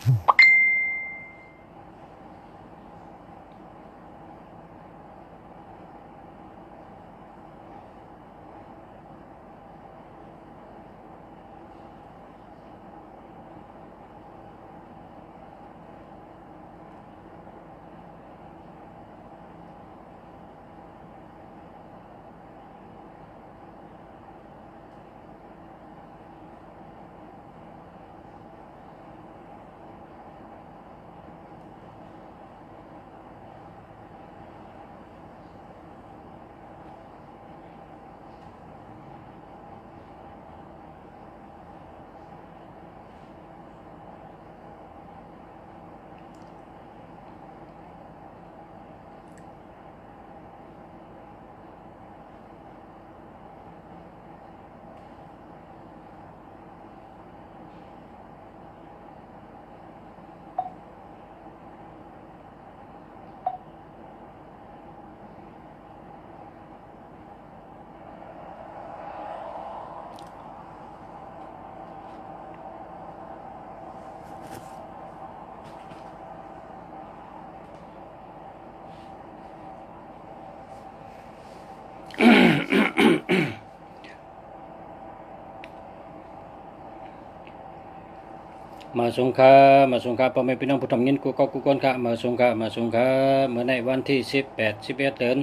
มาสงขาพ่อแม่พี่น้องผู้ทำเงินกูก็กูก้นค่ะมาสงขาเมื่อในวันที่11 เดือน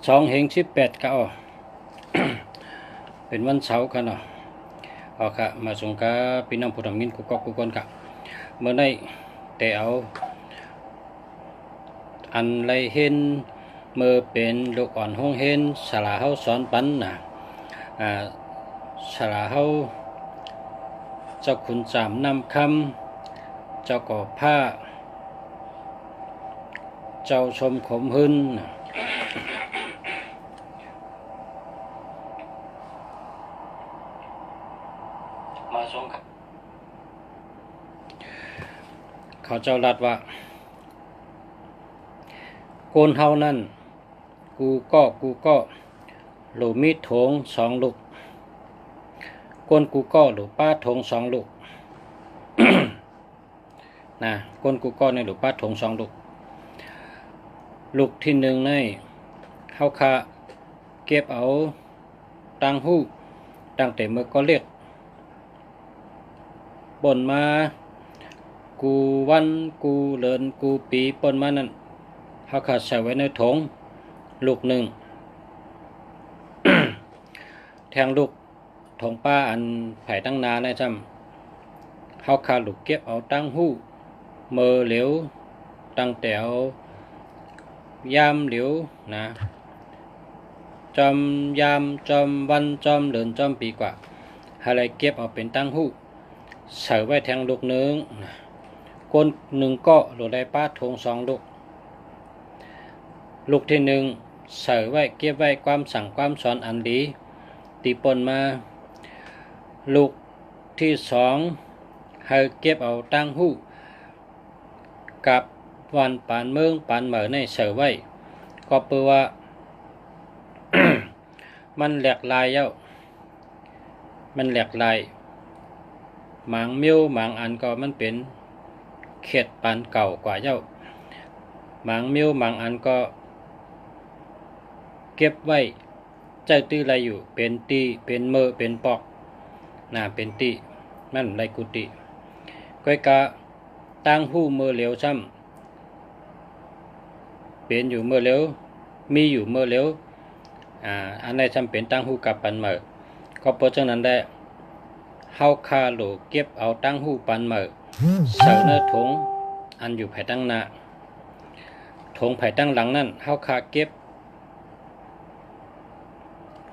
2 18ก็เป็นวันเสาร์ค่ะเนาะค่ะมาสงขาพี่น้องผู้ทำเงินกูก็กูก้นค่ะเมื่อในแต่เอาอันไรเห็นเมื่อเป็นลูกอ่อนห้องเห็นสลาเฮาสอนปันนะสลาเฮาเจ้าขุนจามนำคำเจ้าก่อผ้าเจ้าชมขมหึนมาทรงเขาเจ้ารัดว่าโกนเฮานั่นกูก็หลูมีดโถง2 ลูกก้นกูก็หรือป้าทง2 ลูก นะก้นกูก็ในหรือป้าทง2 ลูกลูกที่1ในเฮาคาเก็บเอาตังหู้ตั้งแต่เมื่อก็เรียกบ่นมากูวันกูเลินกูปีปนมานั่นเฮาคาใส่ไว้ในถงลูก 1 แทงลูกถงป้าอันไผ่ตั้งนานะจำเฮาคาลูกเก็บเอาตั้งหู้เมื่อเหลียวตั้งแต่เอายามเหลียวนะจอมยามจอมวันจอมเดือนจอมปีกว่าอะไรเก็บเอาเป็นตั้งหู้ใส่ไว้แทงลูก 1ก้น1ก็หรือได้ป้าทง2 ลูกลูกที่1ใส่ไว้เก็บไว้ความสั่งความสอนอันดีตีปนมาลูกที่2ให้เก็บเอาตั้งหู้กับวันปานเมืองปานเหมือในเสือไว้ก็เปื่อว่า มันแหลกลายเย้ามันแหลกลายหมางมิ้วหมางอันก็มันเป็นเขตปานเก่ากว่าเย้าหมางมิ้วหมางอันก็เก็บไว้ใจตื้อไรอยู่เป็นตีเป็นเมอเป็นปอกเป็นตีมันไรกุติก้อยกะตั้งหู้เมื่อเหลวซ้ำเป็นอยู่เมื่อเหลวมีอยู่เมื่อเหลวอันใดซ้ำเป็นตั้งหู้กับปันเมื่อก็เพราะฉะนั้นได้เฮาคาโหลเก็บเอาตั้งหู้ปันเมื่อเสเนอถงอันอยู่ภายตั้งหน้าถงภายตั้งหลังนั่นเฮาคาเก็บ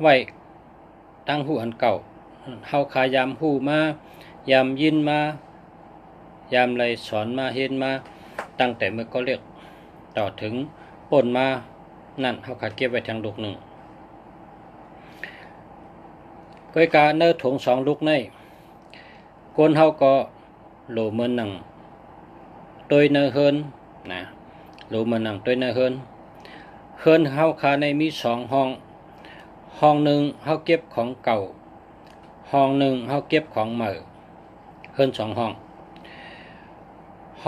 ไว้ตั้งหู้อันเก่าเฮาคายามหู้มายามยินมายามไรสอนมาเห็นมาตั้งแต่เมื่อก็เรียกต่อถึงป่นมานั่นเฮาคาเก็บไว้ทางลูก 1ก้อยกาเนื้อถง2 ลูกในก้นเฮาก็โหลเมือนหนังตัวเนื้อเฮินนะโหลเมือนหนังตัวเนื้อเฮินเฮาคาในมี2 ห้องห้อง 1เฮาเก็บของเก่าห้อง 1เฮาเก็บของใหม่เฮิน2 ห้อง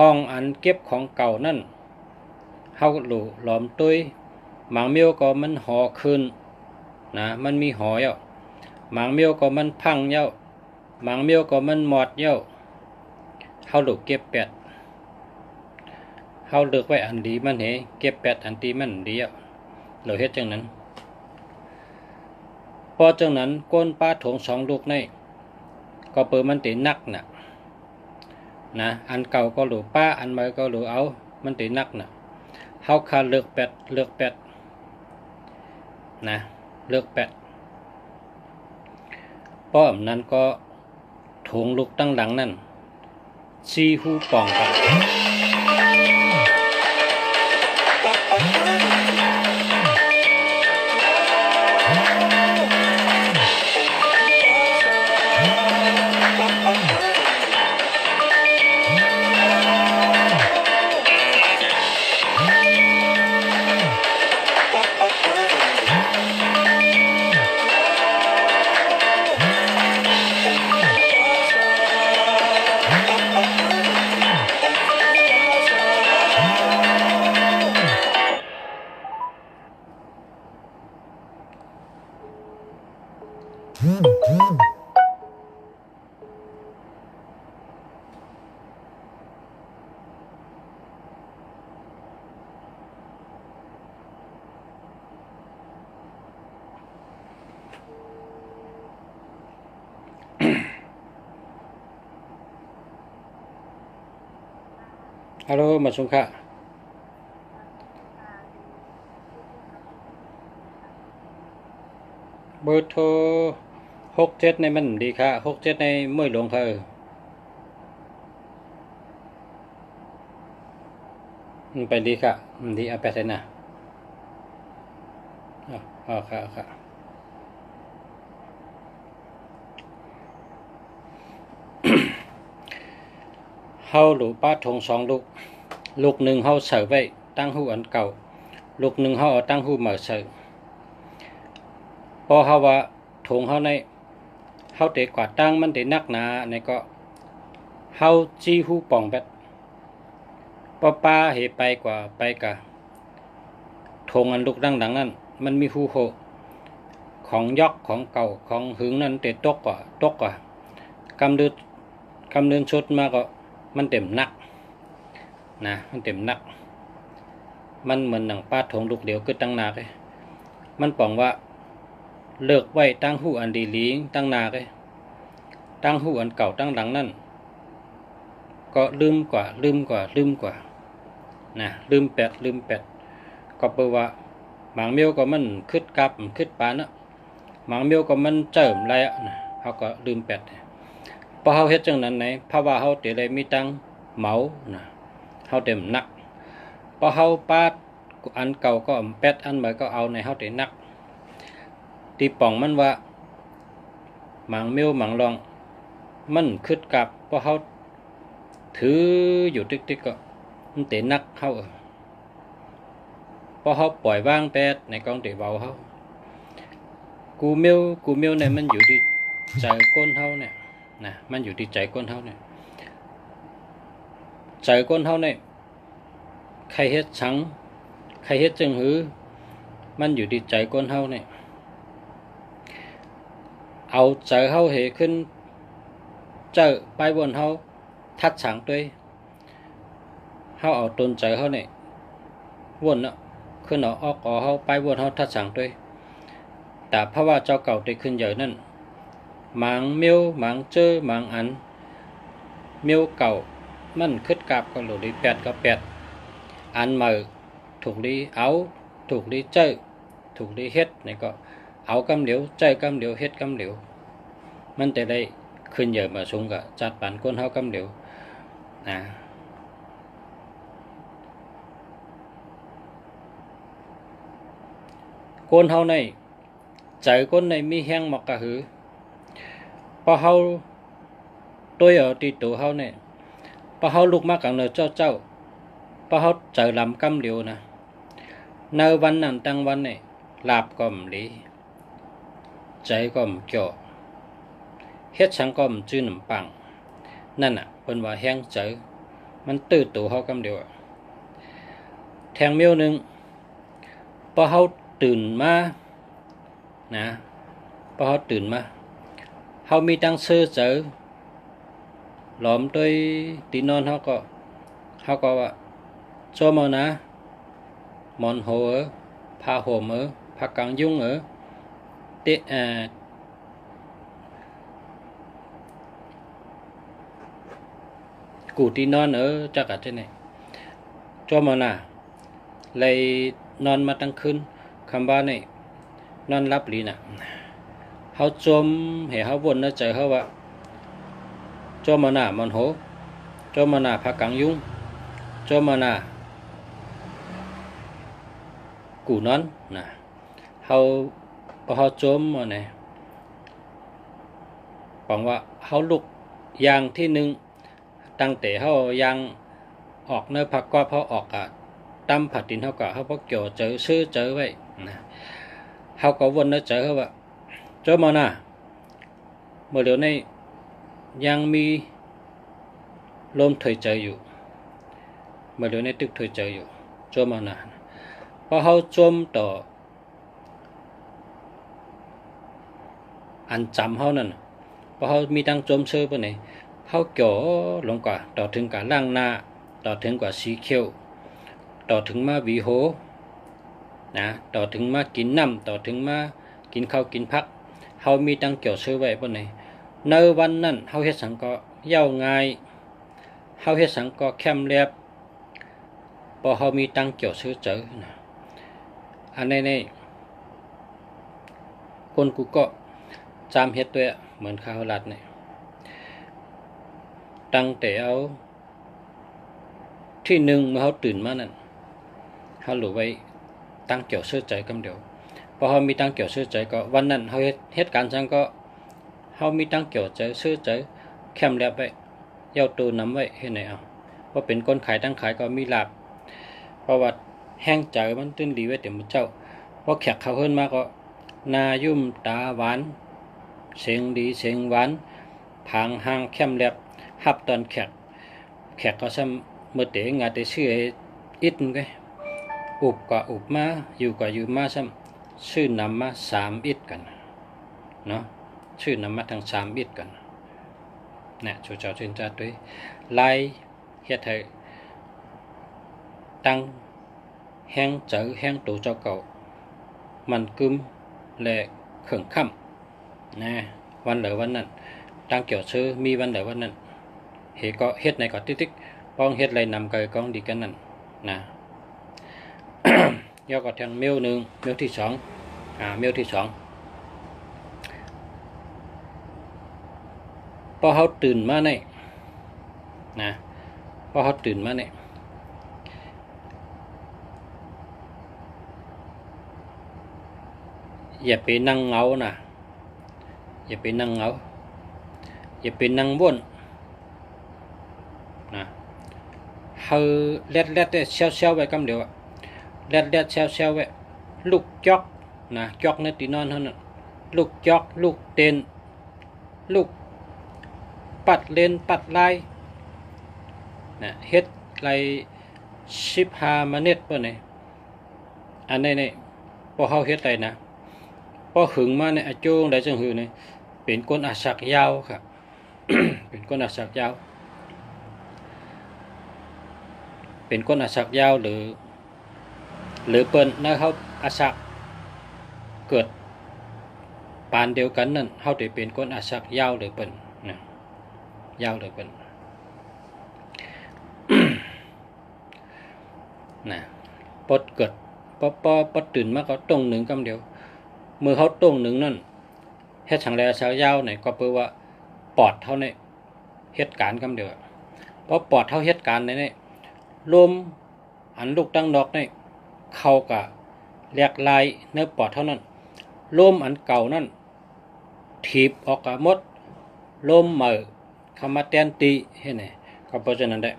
ห้องอันเก็บของเก่านั่นเฮาหลูหลอมตุ้ยหมางเมียวก็มันห่อขึ้นนะมันมีหอเย้าหมางเมียวก็มันพังเย้าหมางเมียวก็มันหมอดเย้าเฮาหลูเก็บแปดเฮาเลือกไว้อันดีมันเหเก็บแปดอันตีมันดีเย้าเราเฮ็ดจังนั้นพอจังนั้นก้นป้าถง2 ลูกในก็เปิดมันตินักน่ะนะอันเก่าก็หลูป้าอันใหม่ก็หลูเอามันตินักน่ะเฮาคาเลือกแปดนะเลือกแปดป้อมนั้นก็ถงลูกตั้งหลังนั่นซีหูป่องกันฮัลโหลมาสุงค่ะเบอร์โทร67ในมันดีค่ะ67ในมวยหลวงค่ะไปดีค่ะดีเอาไปใส่น่ะอ๋อค่ะเฮาหลูป้าถง2 ลูกหนึ่งเฮาเสิร์ฟไว้ตั้งหูอันเก่าลูกหนึ่งเฮาเอาตั้งหูมาเสิร์ฟพอเฮาว่าถงเฮาในเฮาเตะกว่าตั้งมันเตะนักหนาในก็เฮาจี้หูป่องแบดป้าเหไปกว่าไปกะถงอันลูกดังๆนั่นมันมีหูโหของยอกของเก่าของหึงนั่นเตะตกกว่ากำเดินชุดมาก็มันเต็มนักนะมันเต็มนักมันเหมือนหนังป้าถงลูกเดียวก็ตั้งนาเลยมันป่องว่าเลิกไว้ตั้งหูอันดีลิงตั้งนาเลยตั้งหูอันเก่าตั้งหลังนั่นก็ลืมกว่านะลืมแปดก็แปลว่าหมางเมียวก็มันคึดกับคึดปานนะหมางเมียวก็มันเจิมไรอ่ะนะเขาก็ลืมแปดพอเขาเฮ็ดจังนั้นไหนเพราะว่าเขาเตะเลยมีตังเหมานะเขาเต็มนักพอเขาปาดอันเก่าก็แปดอันใหม่ก็เอาในเขาเตะนักตีป่องมันว่าหมางเมียวหมางรองมันคึดกับพอเขาถืออยู่ติ๊กก็มันเตะนักเขาพอเขาปล่อยว่างแปดในกองเตะเบาเขากูเมียวเนี่ยมันอยู่ที่ใจก้นเขาเนี่ยนะมันอยู่ที่ใจก้นเขาเนี่ยใจก้นเขาเนี่ยใครเฮ็ดชังใครเฮ็ดจึงหือมันอยู่ที่ใจก้นเขาเนี่ยเอาใจเขาเหขึ้นเจอไปบนเขาทัดฉังด้วยเขาเอาตนใจเขาเนี่ยวนเนาะขึ้นเอาออกเขาไปวนเขาทัดฉังด้วยแต่เพราะว่าเจ้าเก่าได้ขึ้นเยอะนั่นหมางเมียวหมางเจอหมางอันเมียวเก่ามันคึดกาบก็หลุดแปดก็แปดอันมาถูกดีเอาถูกดีเจอถูกดีเฮ็ดนี่ก็เอากำเหลียวเจอกำเหลียวเฮ็ดกำเหลียวมันแต่ได้ขึ้นเยอะมาสูงกับจัดปันก้นเฮากำเหลียวนะก้นเฮาในใจก้นในมีแห้งหมอกกะหือพอเฮาตัวởที่ตัวเฮาเนี่ยพอเฮาลุกมากังเนอเจ้าพอเฮาเจอลำกำเหลียวนะในวันนั้นตั้งวันเนี่ยลาบก็มหลีใจก็มเกี่ยวเฮ็ดชังก็มจื้อหนำปังนั่นน่ะเพิ่นว่าแห้งใจ มันตื้อตัวเขากำเดียวแทงเมียวหนึ่งพอเขาตื่นมานะพอเขาตื่นมาเขามีตั้งเสื้อเจอหลอมด้วยตีนอนเขาก็ว่าโจมนะมอนโหพาโหมพากางยุ่งเตะกูตีนอนจักรที่ไหนโจมนะเลยนอนมาตั้งคืนคำว่านี่นอนรับหลีน่ะเขาจมเห็นเขาวนแล้วเจอเขาว่าโจมนะมอนโหโจมนะพากางยุ่งโจมนะกูนอนนะเขาพอเขาจมมาเนี่ยบอกว่าเขาลุกอย่างที่หนึ่งตั้งแต่เขายังออกเนื้อผักก็เขาออกตั้มผัดดินเขาก็เขาพกเกี่ยวเจอซื้อเจอไว้นะเขาก็วนแล้วเจอเขาว่าโจมนะเมื่อเดี๋ยวนี้ยังมีลมถอยใจอยู่เมื่อเดี๋ยวนี้ตึกถอยใจอยู่โจมนะพอเขาจมต่ออันจำเขานั่นพอเขามีตั้งจมเชื่อปะเนี่ยเขาเกี่ยวลงกว่าต่อถึงกับล่างหน้าต่อถึงกว่าสีเขียวต่อถึงมาวีโหนะต่อถึงมากินน้ำต่อถึงมากินข้าวกินพักเขามีตั้งเกี่ยวเชื่อไว้ปะเนี่ยในวันนั้นเขาเฮ็ดสังก็เย้าง่ายเขาเฮ็ดสังก็แคมเรียบพอเขามีตั้งเกี่ยวเชื่อเจอนะอันนี้คนกูก็จำเฮ็ดตัวเหมือนข้าวรัดเนี่ยตั้งแต่เอาที่หนึ่งเมื่อเขาตื่นมานั่นเขาหลุไว้ตั้งเกี่ยวเชื่อใจกำเดียวพอเขามีตั้งเกี่ยวเชื่อใจก็วันนั้นเขาเฮ็ดการจังก็เขามีตั้งเกี่ยวใจเชื่อใจแคมเรียบไว้เย้าตูนำไว้เฮ็ดไหนเอาเพราะเป็นคนขายตั้งขายก็มีลาบเพราะว่าแห้งใจมันตื้นดีไว้เต็มเจ้าพอแขกเขาเฮิรนมาก็นายุ่มตาหวานเสียงดีเสียงหวานผางห่างแคมเรียบฮับตอนแขกก็ซ้ำเมื่อเตะงาเตะชื่ออิดไงอุบก็อุบมาอยู่ก็อยู่มาซ้ำชื่อนำมา3อิดกันเนาะชื่อนำมาทั้ง3อิดกันเนี่ยชูเจ้าชื่นใจด้วยไล่เฮ็ดให้ตั้งแห้งเจอแห้งตัวเจ้าเก่ามันกึมและเข่งค่ำนะวันเหลือวันนั้นตั้งเกี่ยวซื้อมีวันเหลือวันนั้นเฮก็เฮ็ดในก็ติ๊กป้องเฮ็ดไรนำเกยกองดีกันนั่นนะ ย่อก็ทางเมลหนึ่งเมลที่2เมลที่2พอเขาตื่นมาเนี่ยนะพอเขาตื่นมาเนี่ยอย่าไปนั่งเหงานะอย่าไปนั่งเหงาอย่าไปนั่งบ่นนะเฮาเล็ดเซลไว้กำเดียวเล็ดเซลไว้ลูกจอกนะจอกในตีนอนเท่านั้นลูกจอกลูกเต้นลูกปัดเลนปัดลายนะเฮ็ดไร15 นาทีป่ะเนี่ยอันนี้เนี่ยพอเฮาเฮ็ดไรนะพอหึงมาเนี่ยโจ้งได้จังหือเนี่ยเป็นก้นอาสักยาวครับ เป็นก้นอาสักยาวเป็นก้นอาสักยาวหรือเปิ้นนะเขาอาสักเกิดปานเดียวกันนั่นเขาได้เป็นก้นอาสักยาวหรือเปิ้นนะยาวหรือเปิ้น นะปดเกิดปดตื่นมาก็ตรงหนึ่งกำเดียวมือเขาตรงหนึ่งนั่นเฮ็ดฉังแลสาวยาวเนี่ยก็เพื่อว่าปอดเท่านี้เฮ็ดการกำเดียวเพราะปอดเท่าเฮ็ดการเนี่ยลมอันลูกตั้งดอกเนี่ยเข้ากับแหลกลายเนื้อปอดเท่านั้นลมอันเก่านั่นถีบออกกับมดลมเหม่อคำมาแตนตีเห็นไหมก็เพราะฉะนั้นได้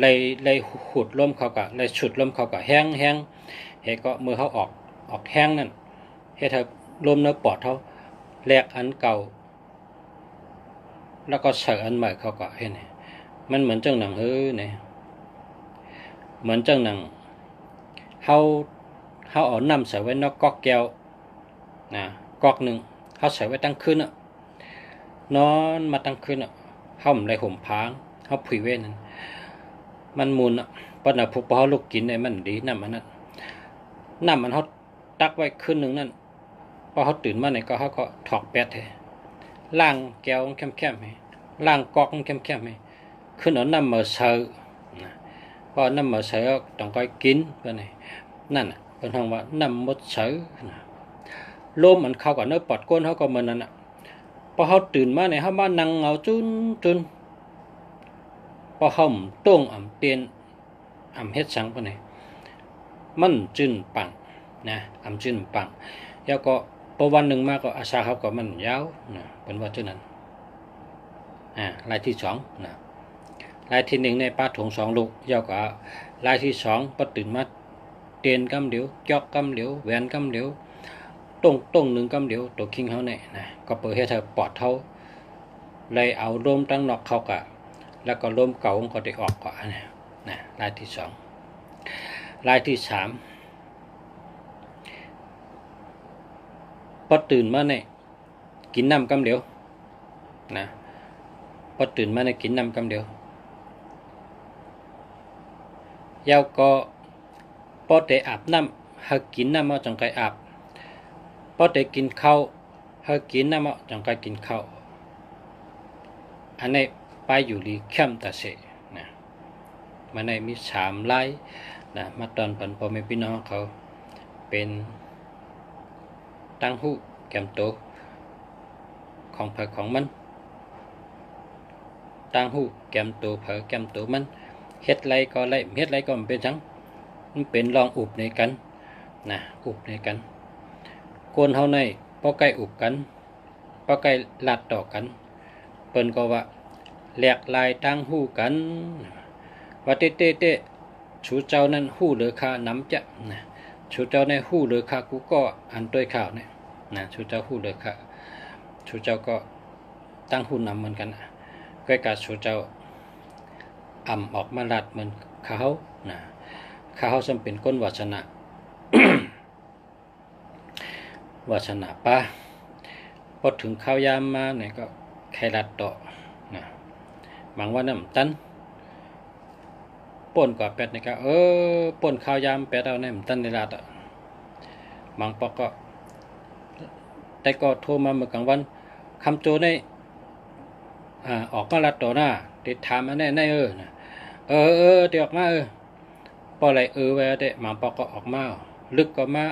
เลยขุดลมเข้ากับเลยฉุดลมเข้ากับแห้งเฮ้ก็มือเขาออกแห้งนั่นเฮ็ดให้ลมเนื้อปอดเขาแหลกอันเก่าแล้วก็เสอันใหม่เขาก็เห็นไหม มันเหมือนจังหนังเนี่ยเหมือนจังหนังเขาเอาน้ำใส่ไว้นอกก๊อกแก้วนะก๊อกหนึ่งเขาใส่ไว้ตั้งคืนนอนมาตั้งคืนเขาไม่ได้ห่มพางเขาผุยเว้นนั่นมันมูลปนพวกเขาลูกกินเนี่ยมันดีน้ำมันเขาตักไว้คืนหนึ่งนั่นพอเขาตื่นมาเนี่ยก็เขาก็ถอกแปดให้ล่างแก้วเข้มๆให้ล่างก๊อกเข้มๆให้ขึ้นเอาน้ำมาเสิร์ฟพอน้ำมาเสิร์ฟต้องคอยกินไปไหนนั่นเป็นห้องว่าน้ำมดเสิร์ฟลมมันเข้ากับเนื้อปอดก้นเขาก็เหมือนนั่นพอเขาตื่นมาเนี่ยเขามานั่งเอาจุนพอเขาต้งเตียนเฮ็ดสังไปไหนมันจืนปังนะจืนปังแล้วก็พอวันหนึ่งมาก็อาชาเขาก็มันยาวนะเป็นว่าเท่านั้นรายที่สองนะรายที่หนึ่งในป้าถงสองลูกยาวกว่ารายที่สองพอตื่นมาเตียนกำเดียวจอกกำเดียวแหวนกำเดียวต้งหนึ่งกำเดียวตัวคิงเขาเนี่ยนะก็เปิดให้เธอปอดเท่าเลยเอาลมตั้งนอกเขากะแล้วก็ลมเก่าของเขาได้ออกก่อนนะรายที่สองรายที่สามพอตื่นมาเนี่ยกินน้ำกำเดียวนะพอตื่นมาเนี่ยกินน้ำกำเดียวยาวก็พอได้อาบน้ำให้กินน้ำมาจังไกอาบพอได้กินข้าวให้กินน้ำมาจังไกกินข้าวอันนี้ไปอยู่ดีเข้มตาเสนะมันในมีสามไล่นะมาตอนปันพ่อแม่พี่น้องเขาเป็นตั้งหูแกมโตของเผยของมันตั้งหูแกมโตเผยแกมโตมันเฮ็ดไรก็ไรเฮ็ดไรก็มันเป็นจังมันเป็นลองอุบในกันนะอุบในกันกวนเฮาในพอใกล้อุบกันพอใกล้ลัดต่อกันเปิ้นก็ว่าแหลกลายตั้งหูกันว่าเต้ชูเจ้านั้นหูเหลือค่าน้ำจะนะชูเจ้าในหูเหลือค่ากูก็อันต้วยข่าวเนี่ยนะชูเจ้าหูเหลือค่าชูเจ้าก็ตั้งหูนำเหมือนกันก็การชูเจ้าออกมาลัดเหมือนเขานะเขาจำเป็นก้นวาสนา วาสนาป้าพอถึงข้าวยามมาเนี่ยก็แค่ลัดต่อนะบางวันน้ำตันป่นกว่าแปดนี่ก็ป่นข้าวยามแปดเอาเนี่ยตันในลัดบางปอกก็แต่ก็โทรมาเมื่อกลางวันคำโจได้ออกมาลัดต่อหน้าติดถามอันนี้นะนะเดี๋ยวออกมาพออะไรแวะแต่บางปอกก็ออกมาลึกก็มา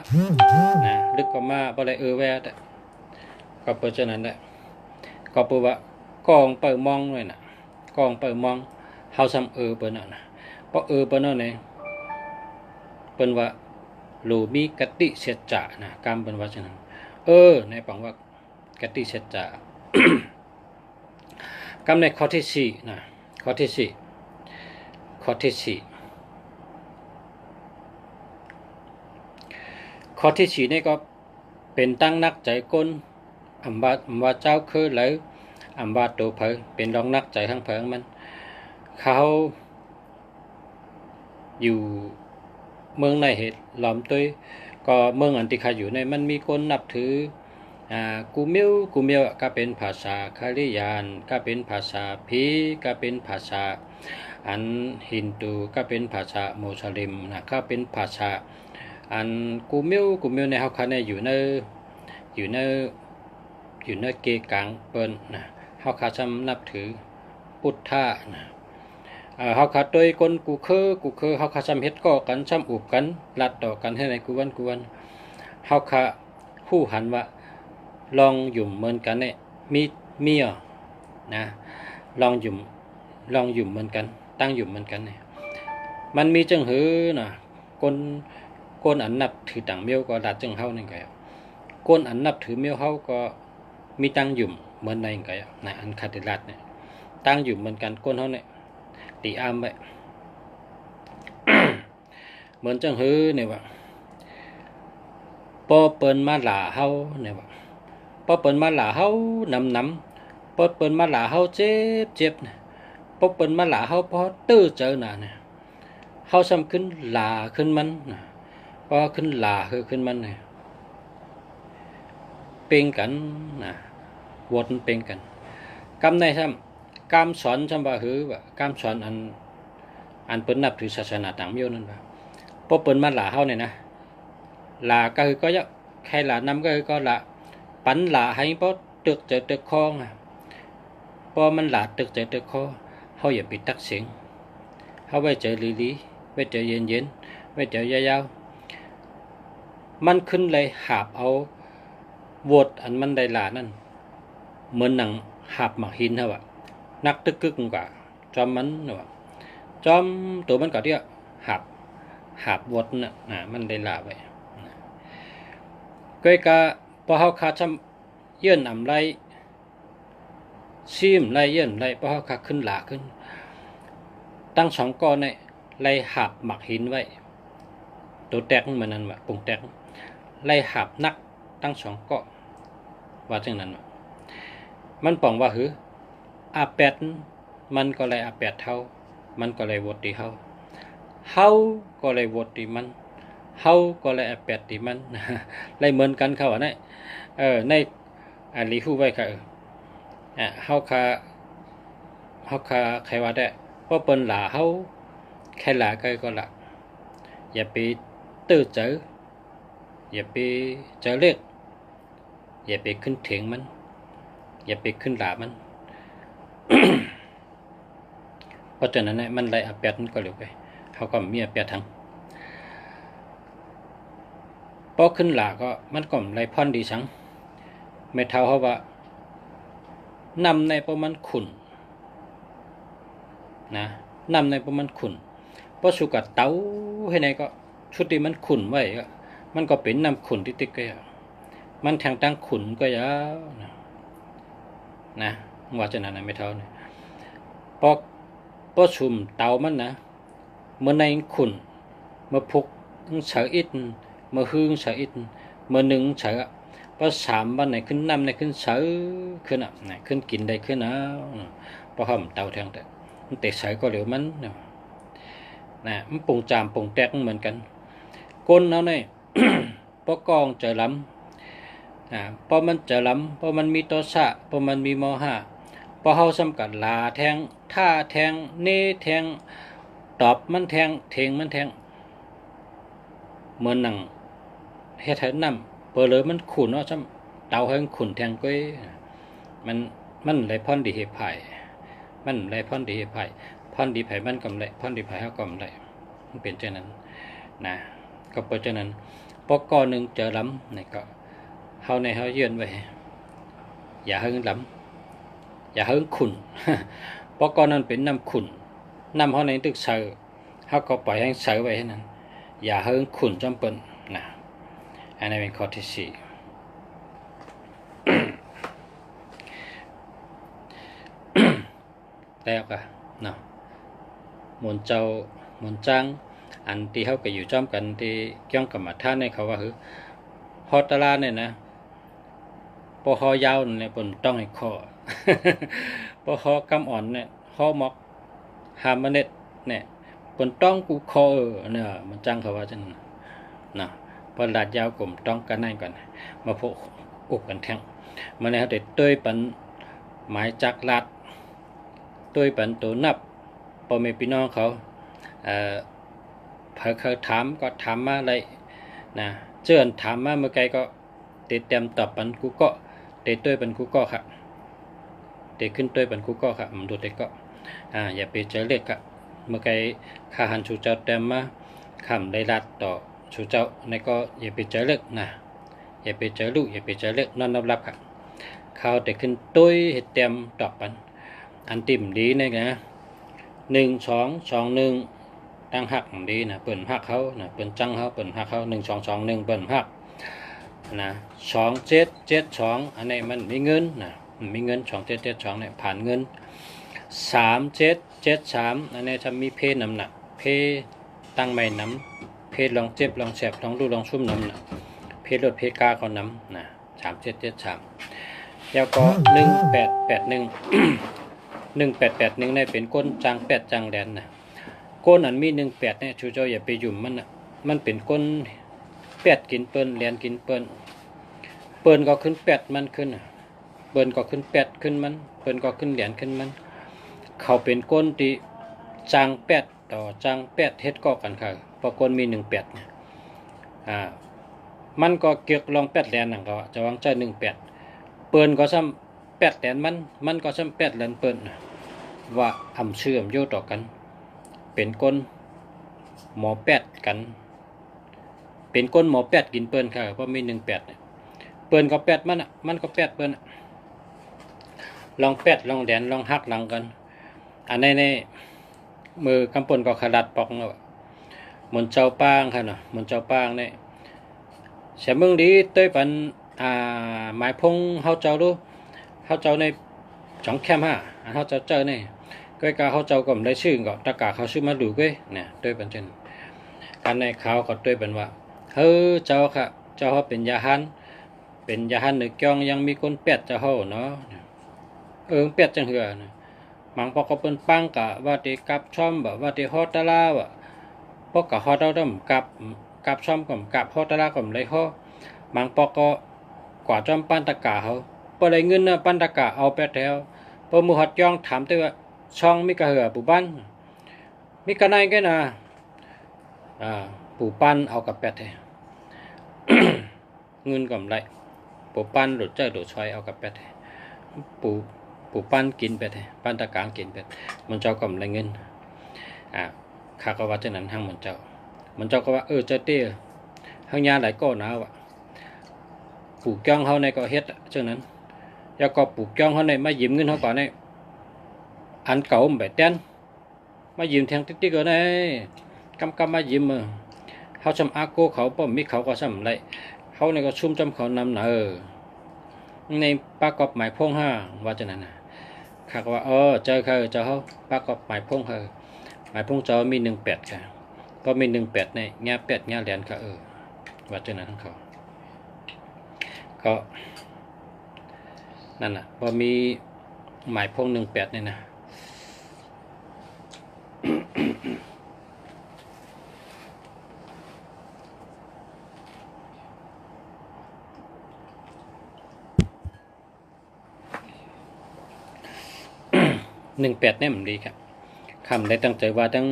นะลึกก็มาพออะไรแวะแต่ก็เปิดเช่นนั้นแหละก็เปิดว่ากองเปิดมองเลยนะกองเปิดมองเฮาซ้ำเปิดน่ะนะเพราะเปิดนั่นเนี่ยเปิดว่าโลมีกติเสจจะนะกรรมเปิดว่าเช่นนั้นในปังว่ากติเสจจะ กรรมในข้อที่สี่นะข้อที่สี่ข้อที่สี่นี่ก็เป็นตั้งนักใจก้นอำว่าเจ้าคือแล้วอำว่าตัวเผยเป็นรองนักใจทั้งเผยมันเขาอยู่เมืองในเหตุหลอมตัวก็เมืองอันที่เขาอยู่ในมันมีคนนับถือกูเมียวก็เป็นภาษาคาลิยานก็เป็นภาษาพีก็เป็นภาษาอันฮินดูก็เป็นภาษามุสลิมนะก็เป็นภาษาอันกูเมียวในเฮาคันเนี่ยอยู่ในเกกลางเปิ้นนะเฮาคาจำนับถือพุทธะนะเฮาคาโดยคนกูคือเฮาคาจำเฮ็ดก่อกันจำอุบกันลัดต่อกันให้ในกูวันเฮาคาผู้หันว่าลองหยุ่มเหมือนกันเนี่ยมีนะลองหยุ่มเหมือนกันตั้งหยุ่มเหมือนกันเนี่ยมันมีจังหือนะก้นอันนับถือต่างเมียวก็ดัดจังเฮานั่นไงก้นอันนับถือเมียวเฮาก็มีตั้งหยุ่มเหมือนในไงนะอันคาติลัดเนี่ยตั้งหยุ่มเหมือนกันก้นเฮาเนี่ยตีอามไป เหมือนจังหือเนี่ยว่าพอเปิ้นมาหลาเฮาเนี่ยว่าพอเปิ้นมาหลาเฮานำพอเปิ้นมาหลาเฮาเจ็บ พอเปิ้นมาหลาเฮาพอตื้อเจอน่ะเนี่ยเฮาซ้ำขึ้นหลาขึ้นมันนะพอขึ้นหลาคือขึ้นมันเนี่ยเป็นกันนะวนเป็นกันกำในซ้ำกำสอนซ้ำว่าหือว่ากำสอนอันเปิ้นนับถือศาสนาต่างมิโยนั่นว่าพอเปิ้นมาหลาเฮาเนี่ยนะหลาก็คือก็ยะใครหลานำก็คือก็ละปันหลาให้พอตึกเจอตึกคองอ่ะพอมันหลาตึกเจอตึกคอเฮาอย่าไปตักเสียงเฮาไว้เจอลีๆไว้เจอเย็นๆไว้เจอยาวๆมันขึ้นเลยหาบเอาโหวตอันมันได้หลานั่นเหมือนหนังหาบหมักหินเฮาอ่ะนักตึกกึกกว่าจอมมันเนาะจอมตัวมันก็เดียวหาบโหวตน่ะมันได้หลาไว้ก็กะพอเฮาขาชำเยื่อนอำไรซีมไรเยื่อนไรพอเฮาขาขึ้นหลาขึ้นตั้ง2ก้อนเนี่ยไล่หาบหมักหินไว้ตัวแตกเหมือนนั้นว่ะปุ่งแตกไล่หาบนักตั้ง2ก้อว่าจังนั้นว่ะมันป่องว่าหืออาแปดมันก็เลยอาแปดเท่ามันก็เลยโหวตที่เฮาก็เลยโหวตที่มันเฮาก็เลยอาแปดที่มันเลยเหมือนกันเขาอ่ะเนี่ยในอันลีฮู้ไว้ค่ะเฮาคาใครว่าได้เพราะเปิ้นหลาเฮาใครหลาก็หลาอย่าไปตื้อเจออย่าไปเจอเล็กอย่าไปขึ้นเถียงมันอย่าไปขึ้นหลามัน เพราะฉะนั้นเนี่ยมันไล่อาแปดมันก็เหลวไปเขาก็มีอาแปดทั้งพอขึ้นหลาก็มันก็ไล่พ่อนดีสังไม่เท่าเขาว่านำในประมาณขุนนะนำในประมาณขุนเพราะสุกัดเต้าให้ในก็ชุดที่มันขุนไว้ก็มันก็เป็นนำขุนที่ติ๊กก็มันแทงตั้งขุนก็ยาวนะว่าจะนั้นไม่เท่าเนี่ยพอชุมเตามันนะเมื่อในขุนเมื่อพุกเสืออิดเมื่อฮึงเสืออิดเมื่อหนึ่งเสือพอ3วันไหนขึ้นน้ำไหนขึ้นเสือขึ้นไหนขึ้นกินได้ขึ้นนะพอห่มเตาแทงแต่มันเตะเสือก็เหลวมันนะมันปุ่งจามปุ่งแตกเหมือนกันก้นเอาเนี่ย พอกองเจอล้ำพอมันเจอล้ำพอมันมีโทสะพอมันมีโมหะพอเฮาสำกัดลาแทงท่าแทงเนแทงตอบมันแทงเทงมันแทงเหมือนหนังเฮ็ดให้น้ำเปลือมันขุ่นเนาะซ้ำเตาให้ขุ่นแทงก้อยมันไหลพ่อนดีเหตุไผ่มันไหลพ่อนดีเหตุไผ่พ่อนดีไผ่มันกำไรพ่อนดีไผ่เฮากำไรมันเป็นเช่นนั้นนะก็เป็นเช่นนั้นพอก้อนหนึ่งเจอล้ำนี่ก็เฮาในเฮาเยือนไว้อย่าให้ล้ำอย่าให้ขุ่น เพราะก้อนนั้นเป็นน้ำขุ่นน้ำเฮาในตึกเสือเฮาก็ปล่อยให้เสือไว้ให้นั้นอย่าให้ขุ่นจำเป็นนะอันนี้เป็นข้อที่ 4แล้วก็เนาะมนเจ้ามนจ้างอันที่เฮาก็อยู่จ้อมกันที่เกี่ยวกับมาท่านในเขาว่าคือฮอตลาเนี่ยนะพอฮอยาวเนี่ยเปิ้นต้องให้คอ พอฮอกำอ่อนเนี่ยฮอมอก5 เมตรเนี่ยเปิ้นต้องกูคอเนี่ยมันจังเขาว่าจังนะพอลาดยาวกลมต้องกันนั่นก่อนมาพกอุกกันแทงมาแล้วแต่ต้วยปันหมายจักลาดต้วยปันตัวนับพ่อแม่พี่น้องเขาเเคยถามก็ถามมาเลยนะเชิญถามมาเมื่อไกลก็เตรียมตอบปันกูก็เตต้วยปันกูก็ครับเตขึ้นต้วยปันกูก็ครับดูเตก็อย่าไปเจอเล็กครับเมื่อไกลข้าหันชูเจ้าเต็มมาคำได้รัดต่อชูเจ้าในก็อย่าไปเจอเล็กนะอย่าไปเจอลูกอย่าไปเจอเล็กนอนรับครับเขาเตขึ้นต้วยให้เตรียมตอบปันอันติ่มดีเนี่ยนะ1 2 2 1ตั้งหักดีนะเปิ่นหักเขานะเปิ่นจังเขาเปิ่นหักเขา1 2 2 1เปิ่นหักนะ2 7 7 2อันนี้มันมีเงินนะมีเงิน2 7 7 2เนี่ยผ่านเงิน3 7 7 3อันนี้จะมีเพน้ำหนักเพตั้งไม่น้ำเพลองเจ็บลองแสบลองดูลองชุ่มน้ำหนักเพลดเพกาเขาน้ำนะ3 7 7 3แล้วก็1 8 8 1 1881เนี่ยเป็นก้นจาง8จางแดนนะก้นอันมี18เนี่ยชูเจ้าอย่าไปยุ่มมันนะมันเป็นก้น8กินเปิ้นแหลนกินเปิ้นก็ขึ้น8มันขึ้นเปิ้นก็ขึ้น8ขึ้นมันเปิ้นก็ขึ้นแหลนขึ้นมันเขาเป็นก้นที่จาง8ต่อจาง8เฮ็ดก็กันค่ะเพราะก้นมี18เนี่ยมันก็เกี่ยวลอง8แหลนนั่นก็จะวางใจ18เปิ้นก็ซ้ำ8แหลนมันก็ซ้ำ8แหลนเปิ้นว่าอำเชื่อมโยต่อกันเป็นก้นหมอ8กันเป็นก้นหมอ8กินเปิ้นค่ะเพราะมี18เนี่ยเปิ้นก็8มันก็8เปิ้นลอง8ลองแดนลองหักหลังกันอันในมือกำปนก็ขลัดปอกเนาะหมุนเจ้าป้างค่ะเนาะหมุนเจ้าป้างเนี่ยเสียมึงดีเต้ยปันหมายพงเฮาเจ้าดูเฮาเจ้าในจ่องแคมเฮาเจ้าเจอเนี่ยก็กาเฮาเจ้าก็ได้ชื่อก็ตะกาเขาชื่อมาดูเว้ยเนี่ยเต้ยปันเช่นการในข่าวก็เต้ยปันว่าเฮ้อเจ้าค่ะเจ้าเขาเป็นยาฮันในกองยังมีคน8เจ้าเฮาเนาะ8จังเหือนะมังปอกก็เปิ้นปังกะว่าติกับช่อมแบบว่าติฮอตตะลาว่ะปอกกะฮอตเอาดำกับช่อมกับฮอตตะลาก็ได้ฮอมังปอกก็กว่าจอมปันตะกาเขาบ่ได้เงินนะปันตะกาเอาแปดแถวพอมือฮอดย่องถามตัวช่องมีกะเหือปู่บ้านมีกะไหนแก่น่ะปู่ปันเอากับแปดแถว เงินก็ได้ปู่ปันหลุดเจ้าหลุดชอยเอากับแปดแถวปู่ปั้นกินไปเลยปั้นตะกางกินไปมันเจ้าก็ไม่ได้เงินข้าก็ว่าเจ้านั้นห้างมันเจ้าก็ว่าเจ้าเตี้ยห้างยาหลายก้อนนะวะปลูกจ้องเขาในก็เฮ็ดเจ้านั้นแล้วก็ปลูกจ้องเขาในมายืมเงินเขาก่อนในอันเก่าแบบเต้นมายืมแทงติ๊กก็ได้กำมายืมเขาชำอาโก้เขาป้อมมิเขาก็ชำไรเขาในก็ชุ่มจำเขานำในประกอบหมายพงว่าจะนั้นข้าก็ว่าเจอเจ้าเขาประกอบหมายพงหมายพงเจ้ามี18ค่ะก็มี18ในแง่8แง่แหลนค่ะว่าจะนั้นทั้งเขาก็นั่นน่ะพอมีหมายพง18เนี่ยนะ18เนี่ยมันดีครับคำได้ตั้งใจว่าตั้ง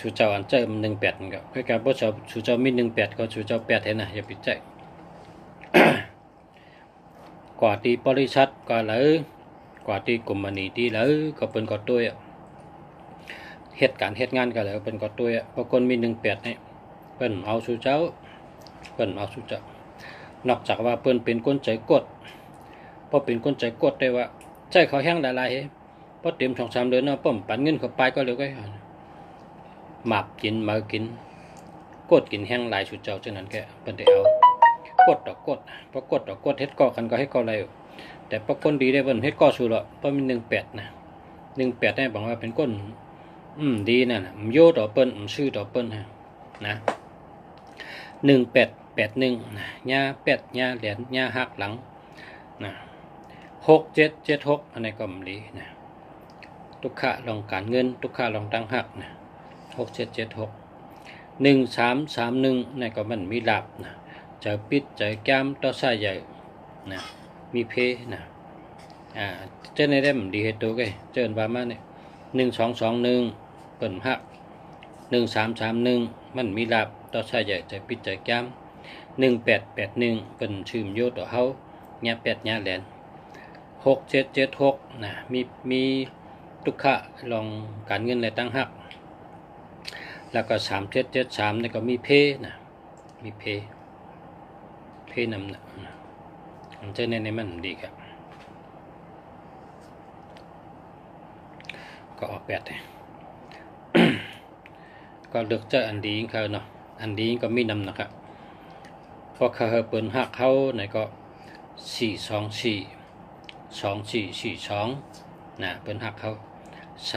ชูเจ้าอันเจอมัน18ก็คือการบ่ชอบชูเจ้ามี18ก็ชูเจ้า8เห็นนะอย่าปิดใจ กว่าตีบริษัทก็เลยกว่าตีกลุ่มนี้ตีเลยก็เป็นก็ตัวเหตุการณ์เหตุงานก็เลยเป็นก็ตัวบางคนมี18เนี่ยเปิ้นเอาชูเจ้านอกจากว่าเปิ้นเป็นคนใจกดพอเป็นคนใจกดได้ว่าใจเขาแห้งหลายๆพอเต็ม2-3 เดือนเนาะป้อมปันเงินเข้าไปก็เลยก็หมับกินมากินกดกินแห้งหลายชุดเจ้าฉะนั้นแกเป็นได้เอากดดอกกดพอกดดอกกดเฮ็ดก่อกันก็ให้ก่ออะไรแต่พอคนดีได้เพิ่นเฮ็ดก่อสู้ละเพราะมี18นะ18ได้บอกว่าเป็นก้นดีนั่นน่ะโยต่อเปิ้นชื่อต่อเปิ้นนะ1881นะญา8ญาเหรียญญาหักหลังนะ6776อันนี้ก็ดีนะทุกขะลองการเงินทุกขะลองตั้งหักนะ6776 1331นี่ก็มันมีลาบนะใจปิดใจแก้มต่อสายใหญ่นะมีเพนะเจ้าในได้มันดีเหตุตัวไงเจิญว่ามาเนี่ย1221เปิ่นหัก1331มันมีลาบต่อสายใหญ่ใจปิดใจแก้ม1881เปิ่นชื่มโยต่อเฮาญา8ญาแหลน6776นะมีทุกขะลองการเงินในตั้งหักแล้วก็3773นี่ก็มีเพนะมีเพนำนะมันจะในมันดีครับก็ออก8เลย ก็เลือกเจออันดีเขาเนาะอันดีก็มีนำนะครับพอเขาเปิดหักเขาไหนก็4242442นะเปิดหักเขา3223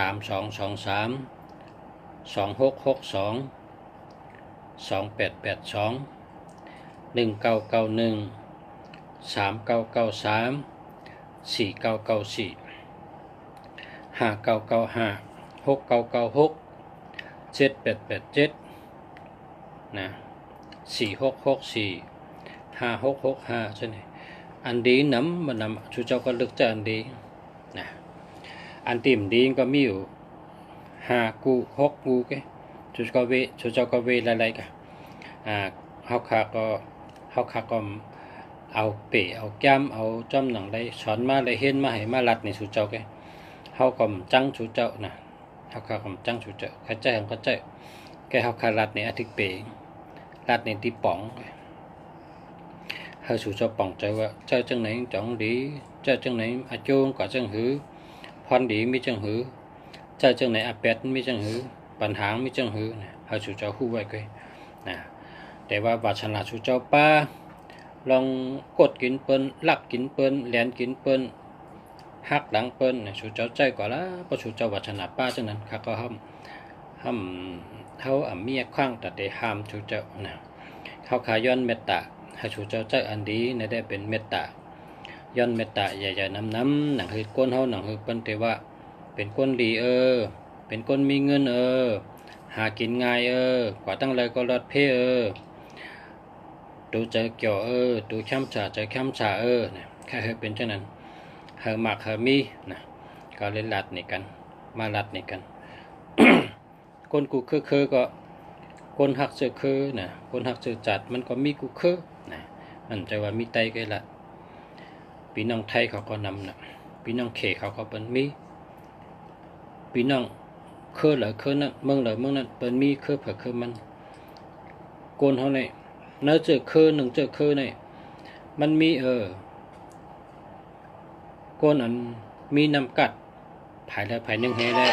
2662 2882 1991 3993 4994 5995 6996 7887นะ4664 5665ใช่ไหมอันดีน้ำมันนำชูเจ้าก็ลึกจะอันดีนะอันติมดีก็มีอยู่5กู6กูแกชูเจ้าก็เวอะไรกันเฮาขาก็เอาเปเอาแก้มเอาจ้อมหนังได้สอนมาได้เห็นมาให้มาลัดในชูเจ้าแกเฮาก็จังชูเจ้านะเฮาขาก็จังชูเจ้าเข้าใจเข้าใจแกเฮาขาลัดในอาทิตย์เปลัดในที่ป๋องเฮาชูเจ้าป๋องใจว่าเจ้าจังไหนจ่องดีเจ้าจังไหนอาโจงก็จังหือพรดีมีจังหือเจ้าจังไหนอาเป็ดมีจังหือปัญหามีจังหือเฮาชูเจ้าฮู้ไว้แกนะแต่ว่าบาชนะชูเจ้าป้าลองกดกินเปิ้นลักกินเปิ้นแหลนกินเปิ้นหักหลังเปิ้นชูเจ้าใจกว่าละบ่ชูเจ้าบาชนะป้าจังนั้นข้าก็ห้ำเฮาเมียข้างแต่ได้ห้ามชูเจ้านะเขาขาย้อนเมตตาให้ชูเจ้าใจอันดีในได้เป็นเมตตาย้อนเมตตาใหญ่ๆน้ำหนังคือก้นเฮาหนังคือเปิ้นแต่ว่าเป็นก้นดีเป็นก้นมีเงินหากินง่ายกว่าตั้งเลยก็รอดเพ่ดูใจเกี่ยวดูข้ามฉาใจข้ามฉานะแค่เป็นเช่นนั้นเฮามักเฮามีนะก็เล่นลัดนี่กันมาลัดนี่กัน ก้นกูคือก็ก้นหักเสือคือนะก้นหักเสือจัดมันก็มีกูคือนะมันใจว่ามีไตก็ละพี่น้องไทยเขาก็นำนะพี่น้องเขเขาก็เป็นมีพี่น้องคือเหลือคือนั่นเมืองเหลือเมืองนั้นเป็นมีคือเผื่อคือมันก้นเขาเนี่ยเนื้อเจอคือหนึ่งเจอคือเนี่ยมันมีก้นอันมีน้ำกัดภายแล้วภายหนึ่งให้ได้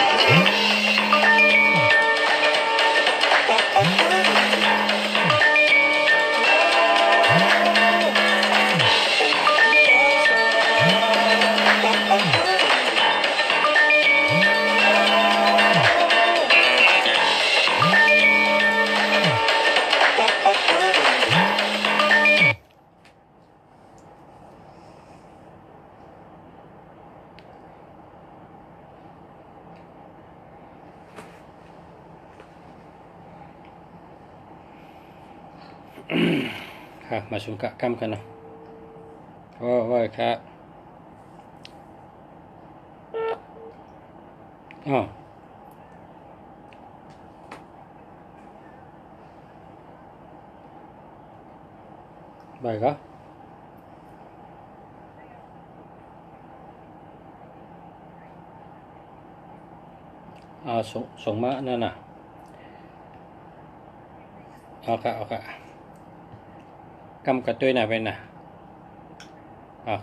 ค่ะมาชุมกะกำกันเนาะว่าครับใบก็ส่งมานั่นน่ะเอาค่ะกำกับตัวไหนไปน่ะค่ะ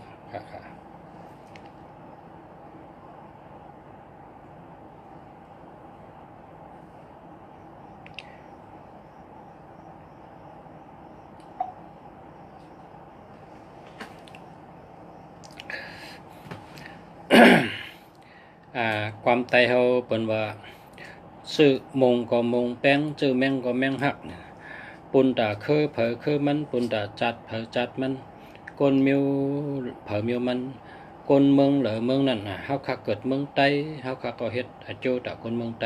ความไตเฮาเปิ้นว่าซื้อมงก็มงแป้งซื้อแมงก็แมงหักปุ่นตาเคอเผอเคอมันปุ่นตาจัดเผอจัดมันก้นมิวเผอมิวมันก้นเมืองเหลือเมืองนั่นเฮาคักเกิดเมืองไตเฮาคักก็เฮ็ดโจตะคนเมืองไต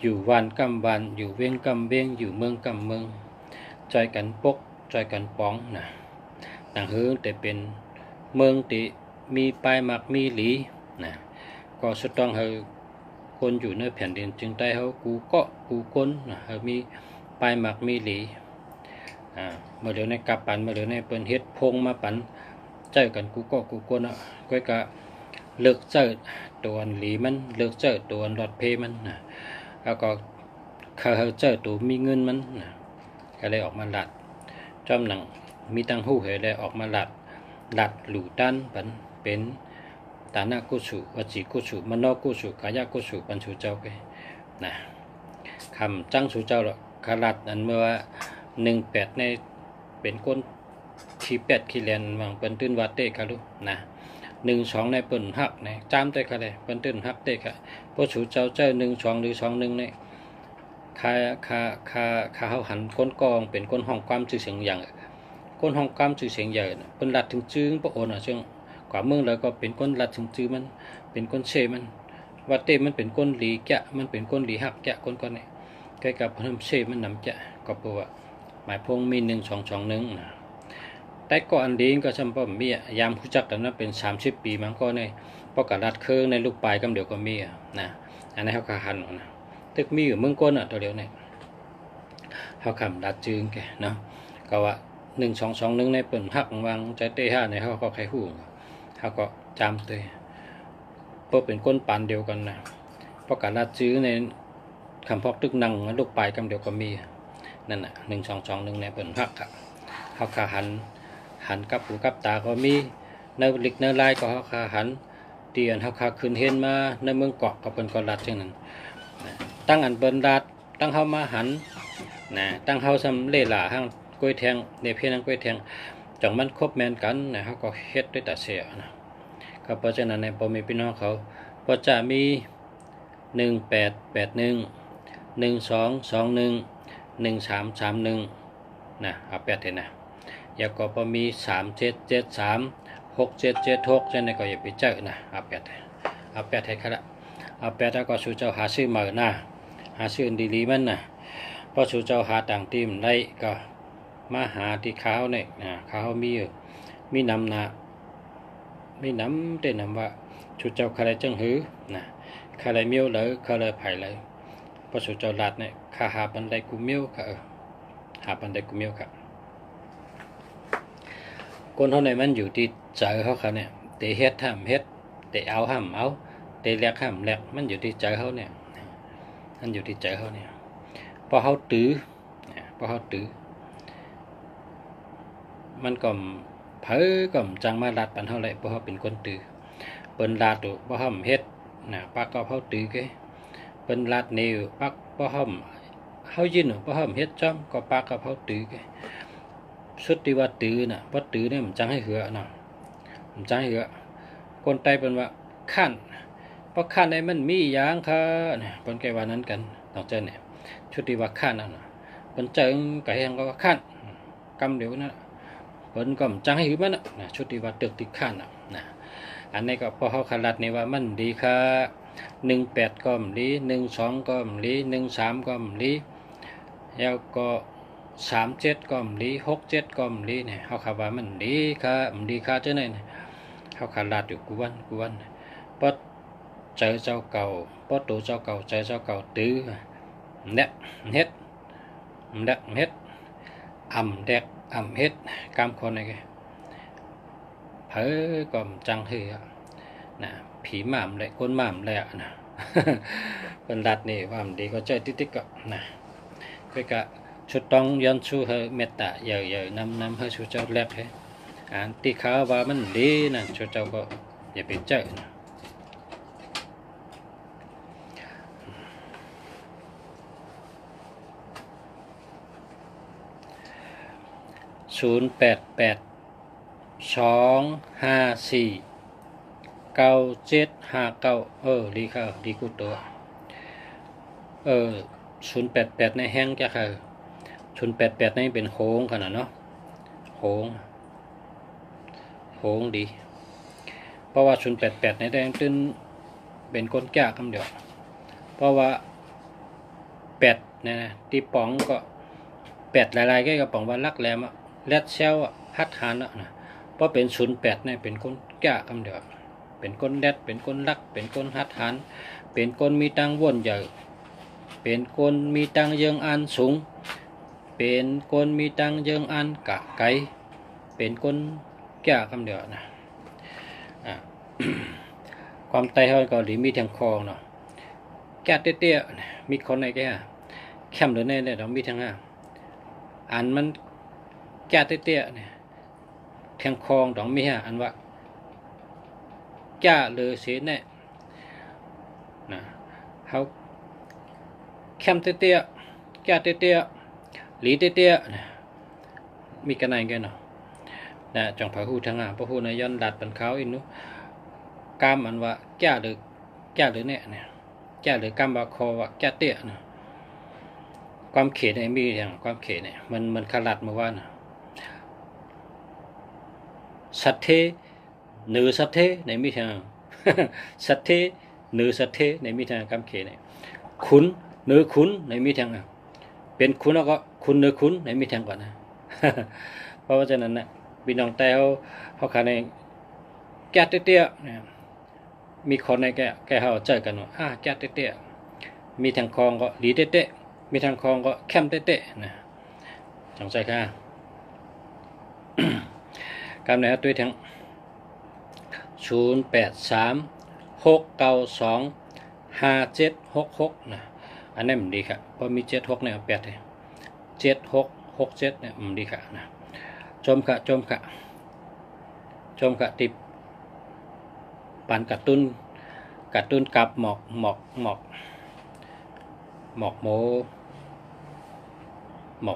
อยู่วานกำวานอยู่เวียงกำเวียงอยู่เมืองกำเมืองใจกันปกใจกันป้องนะหนังฮือแต่เป็นเมืองติมีปลายมักมีหลีนะก็สุดต้องเฮาคนอยู่ในแผ่นดินจึงได้เฮากูเกาะกูก้นนะเฮามีปลายหมักมีหลีเมื่อเดี๋ยวในกับปันเมื่อเดี๋ยวในเปิ้นเฮ็ดพงมาปันเจอกันกูเกาะกูก้นก้อยกะเลิกเจอตัวหลีมันเลิกเจอตัวหลอดเพมันนะแล้วก็เขาเจอตัวมีเงินมันนะก็เลยออกมาหลัดจอมหนังมีตังหู้เหยเลยออกมาหลัดหลู่ตันปันเป็นตานากุสุวจีกุสุมโนกุสุกายกุสุปัญชุเจ้าไปนะคำจังสุเจ้าหรอกขลัดอันเมื่อว่า18ในเป็นก้นขี้เป็ดขี้เลียนบางเป็นตื้นวัดเตะกันลูกนะ12ในเปิ้นหักในจามเตะกันเลยเป็นตื้นหักเตะกันพระสุเจ้าเจ้า12หรือ21ในค่าเขาหันก้นกองเป็นก้นห้องความชื่อเสียงอย่างก้นห้องความชื่อเสียงใหญ่เป็นหลัดถึงจื้อพระโอนเชิงกว่าเมืองแล้วก็เป็นก้นหลัดถึงจื้อมันเป็นก้นเชมัน ว่าเต้มันเป็นก้นหลีแกะมันเป็นก้นหลีหักแกะก้นเนี่ยใกล้กับพนมเชมันนำแกะก็เพราะว่าหมายพงมี1 2 2 1นะแต่ก็อันดีก็จำป้อมมียามผู้จักกันนั้นเป็น30 ปีมันก็ในเพราะกระดัดเครื่องในลูกปลายกำเดียวก็มีนะอันนี้เขาขาหันนะตึกมีอยู่เมืองก้นตัวเดียวเนี่ยเขาคำดัดจึงแกเนาะก็ว่า1 2 2 1ในเปิ่นหักวางใจเต้5ในเขาก็ใครหูเขาก็จำเตยเพราะเป็นก้นปานเดียวกันนะเพราะการดัดจื้อในคำพอกตึกนังลูกปลายกำเดียวก็มีนั่นน่ะ1 2 2 1ในเปิ่นหักเขาขาหันกับหูกับตาก็มีในลิกในลายก็เขาขาหันเตียนเขาขาขึ้นเห็นมาในเมืองเกาะก็เป็นกอลัดเช่นนั้นตั้งอันเปิ้นดัดตั้งเขามาหันนะตั้งเขาสำเร็จหล่าห้างกล้วยแทงในเพียงกล้วยแทงจังมันครบแมนกันนะเขาก็เฮ็ดด้วยตาเสียนะก็เพราะฉะนั้นในพอมีพี่น้องเขาก็จะมี1881 1221 1331นะเอา8เห็นนะแล้วก็พอมี3773 6776เช่นนั้นก็อย่าไปเจอนะเอา8ให้ครับเอา8แล้วก็สู่เจ้าหาซื้อมานะหาซื้อดีๆมันนะพอสู่เจ้าหาต่างทีมได้ก็มาหาที่เขาเนี่ยเขามีนำนะมีนำได้นำว่าสู่เจ้าใครจังหือนะใครเมียวเลยใครไผ่เลยพอสู่เจ้าลัดเนี่ยข้าหาบันไดกูเมียวค่ะหาบันไดกูเมียวค่ะคนเท่าไหร่มันอยู่ที่ใจเขาเนี่ยเตะเฮ็ดห้ามเฮ็ดเตะเอาห้ามเอาเตะแลกห้ามแลกมันอยู่ที่ใจเขาเนี่ยมันอยู่ที่ใจเขาเนี่ยพอเขาตื้อมันก็เผลอก็จังมาลัดปันเท่าไหร่เพราะเขาเป็นคนตื้อเปิ้นลาดตัวเพราะห้ามเฮ็ดนะปักก็เขาตื้อแกเปิ้นลาดนิ้วปักเพราะห้ามเขายินเพราะห้ามเฮ็ดจ้ำก็ปักก็เขาตื้อแกสุดที่ว่าตื้อน่ะเพราะตื้อเนี่ยมันจังให้เหือนะมันจังให้เหือคนไตเป็นว่าขั้นเพราะขั้นในมันมีอย่างค่ะเนี่ยเปิ้นแกว่านั้นกันนอกจากเนี่ยชุดที่ว่าขั้นนั่นน่ะเปิ้นเจิงก็เฮ็ดก็ว่าขั้นกำเดียวนั่นเปิ้นก็จังให้หือมันน่ะชุดที่ว่าตึกที่ขั้นนะอันนี้ก็พอเขาขลัดนี่ว่ามันดีค่ะ18ก็มลี12ก็มลี13ก็มลีแล้วก็37ก็มลี67ก็มลีเนี่ยเขาคำว่ามันดีค่ะมันดีค่ะเจ้าเนี่ยเขาขลัดอยู่กูวันพอเจอเจ้าเก่าพอตัวเจ้าเก่าเจอเจ้าเก่าตื้อเนี่ยเฮ็ดอ่ำเด็กอ่ำเฮ็ดกามคนnàyเผอก็จังเหือนะผีหม่ำเลยคนหม่ำเลยนะเป็นดัดนี่ว่ามันดีก็เจอติ๊กก็นะก็กะชุดต้องย้อนชูเฮเมตตาเยอะนำให้ชูเจ้าแรกให้อันที่เขาว่ามันดีนะชูเจ้าก็อย่าไปเจอนะ0882549759ดีค่ะดีกูตัว088ในแห้งจะค่ะ088ในเป็นโค้งขนาดเนาะโค้งดีเพราะว่า088ในแดงตึ้นเป็นก้นแก่คำเดียวเพราะว่า8เนี่ยนะตีป๋องก็8หลายๆก็ป๋องว่าลักแหลมแรดเซลฮัดหานนะเพราะเป็น08เนี่ยเป็นก้นแก่คำเดียวเป็นก้นแรดเป็นก้นลักเป็นก้นฮัดหานเป็นก้นมีตังวนใหญ่เป็นคนมีตังเยิงอันสูงเป็นคนมีตังเยิงอันกะไกเป็นคนแก่คำเดียวนะความไตเขาก็หรือมีทางคอเนาะแก่เตี้ยๆมีคนไหนแก่แคมหรือเนี่ยเรามีทางอันมันแก่เตี้ยๆเนี่ยทางคอต้องมีอันว่าแก่หรือเสียเนี่ยนะเขาแคมเตี้ยแก่เตี้ยหลีเตี้ยมีกันไหนกันเนาะนะจังพระหูทางพระหูนายย้อนดัดเป็นเขาอินุกามอันว่าแก่หรือเนี่ยแก่หรือกามว่าคอว่าแก่เตี้ยนะความเขตเนี่ยมีอย่างความเขตเนี่ยมันขลัดมาว่านะสัตเทหรือสัตเทในมีทางสัตเท เนื้อสะเทในมีทางกำเขเนี่ยขุนเนื้อขุนในมีทางเป็นขุนแล้วก็ขุนเนื้อขุนในมีทางก่อนนะ เพราะว่าฉะนั้นนะพี่น้องแต่เขาขาในแก่เตี้ยๆนะมีคนในแกเขาเจอกันว่าแก่เตี้ยๆมีทางคองก็หลีเตี้ยๆมีทางคองก็แคมเตี้ยๆนะจังใจค่ะ การไหนครับด้วยทั้ง0836925766นะอันนี้มันดีครับเพราะมี76เนี่ย8เลย7667เนี่ยมันดีค่ะนะจมค่ะติดปันกระตุ้นกับหมอก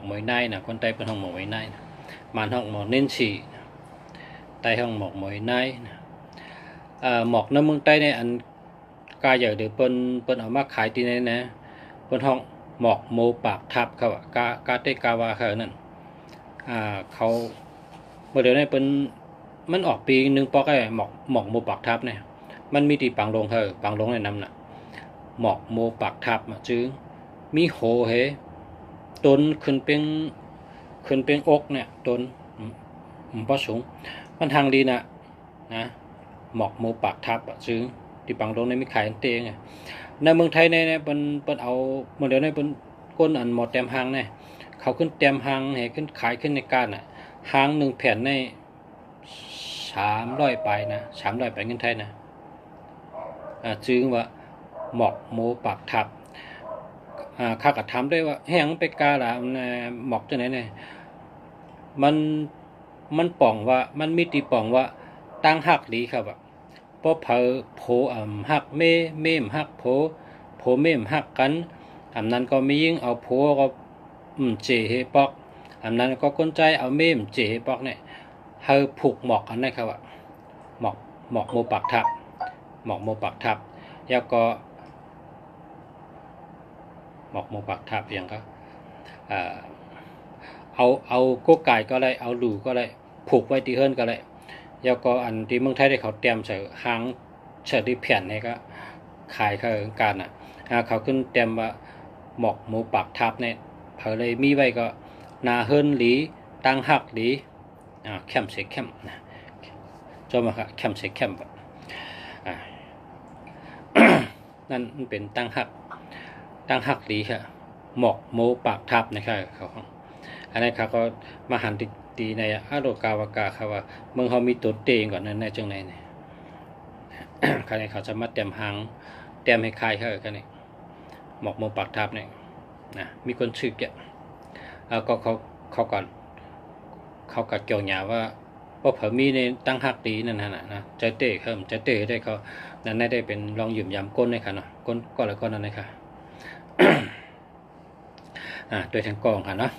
โมยไนนะคนไต้เป็นห้องหมอกมยไนนะมันห้องหมอกเน้นฉี่ไต้ห้องหมอกมยไนนะหมอกน้ำเมืองใต้เนี่ยอันกาใหญ่เดี๋ยวเปิ้นเอามาขายที่ไหนนะเปิ้นห้องหมอกโมปากทับเขากาเตกาวาเขานั่นเขาเมื่อเดี๋ยวนี้เปิ้นมันออกปีนึงปอกไอ้หมอกโมปากทับเนี่ยมันมีที่ปังลงปังลงในน้ำน่ะหมอกโมปากทับจื้อมีโหเฮต้นขึ้นเป็นอกเนี่ยต้นพอสูงมันทางดีนะหมอกโมปากทับซื้อที่ปังลงในมีขายเตงในเมืองไทยเนี่ยเป็นเอาเมื่อเดี๋ยวนี้เป็นก้นอันหมอเต็มหางเนี่ยเขาขึ้นเต็มหางให้ขึ้นขายขึ้นในการหางหนึ่งแผ่นใน300ไปนะ300ไปเงินไทยนะจึงว่าหมอกโมปากทับข้าก็ถามได้ว่าแห้งไปกาละหมอกจังไหนเนี่ยมันป่องว่ามันมีตีป่องว่าตั้งหักดีครับเพราะโผหักเมมหักโผเมมหักกันอันนั้นก็ไม่ยิ่งเอาโผก็เจเฮปอกอันนั้นก็ก้นใจเอาเมมเจเฮปอกเนี่ยเฮาผูกหมอกกันได้ครับหมอกโมปากทับแล้วก็หมอกโมปากทับอย่างก็เอาโกไก่ก็ได้เอาหลูก็ได้ผูกไว้ที่เฮิรนก็ได้แล้วก็อันที่เมืองไทยได้เขาเตรียมใส่หางเฉิดที่แผ่นนี่ก็ขายเขาการเขาขึ้นเตรียมว่าหมอกหมูปากทับเนี่ยเขาเลยมีไว้ก็นาเฮิรนหลีตั้งหักหลีแคมเสกแคมนะจอมาค่ะแคมเสกแคมนั่นเป็นตั้งหักหลีค่ะหมอกหมูปากทับนะครับเขาอันนี้เขาก็มาหันตีในอาโรกาวากาครับว่าเมืองเขามีตัวเตงก่อนนั้นในจังไหนเนี่ยใครเขาจะมาเตรียมหางเตรียมให้คายเขากันนี่หมอกโมปากทับเนี่ยนะมีคนชื่อเกี่ยก็เขาก่อนเขากัดเกี่ยวหยาว่าเพราะเผอมีในตั้งหักดีนั่นนะใจเตะครับใจเตะได้เขานั่นได้เป็นลองหยุ่มยำก้นได้ค่ะเนาะก้นก็แล้วก็นั่นเลยค่ะโดยทางกองค่ะเนาะ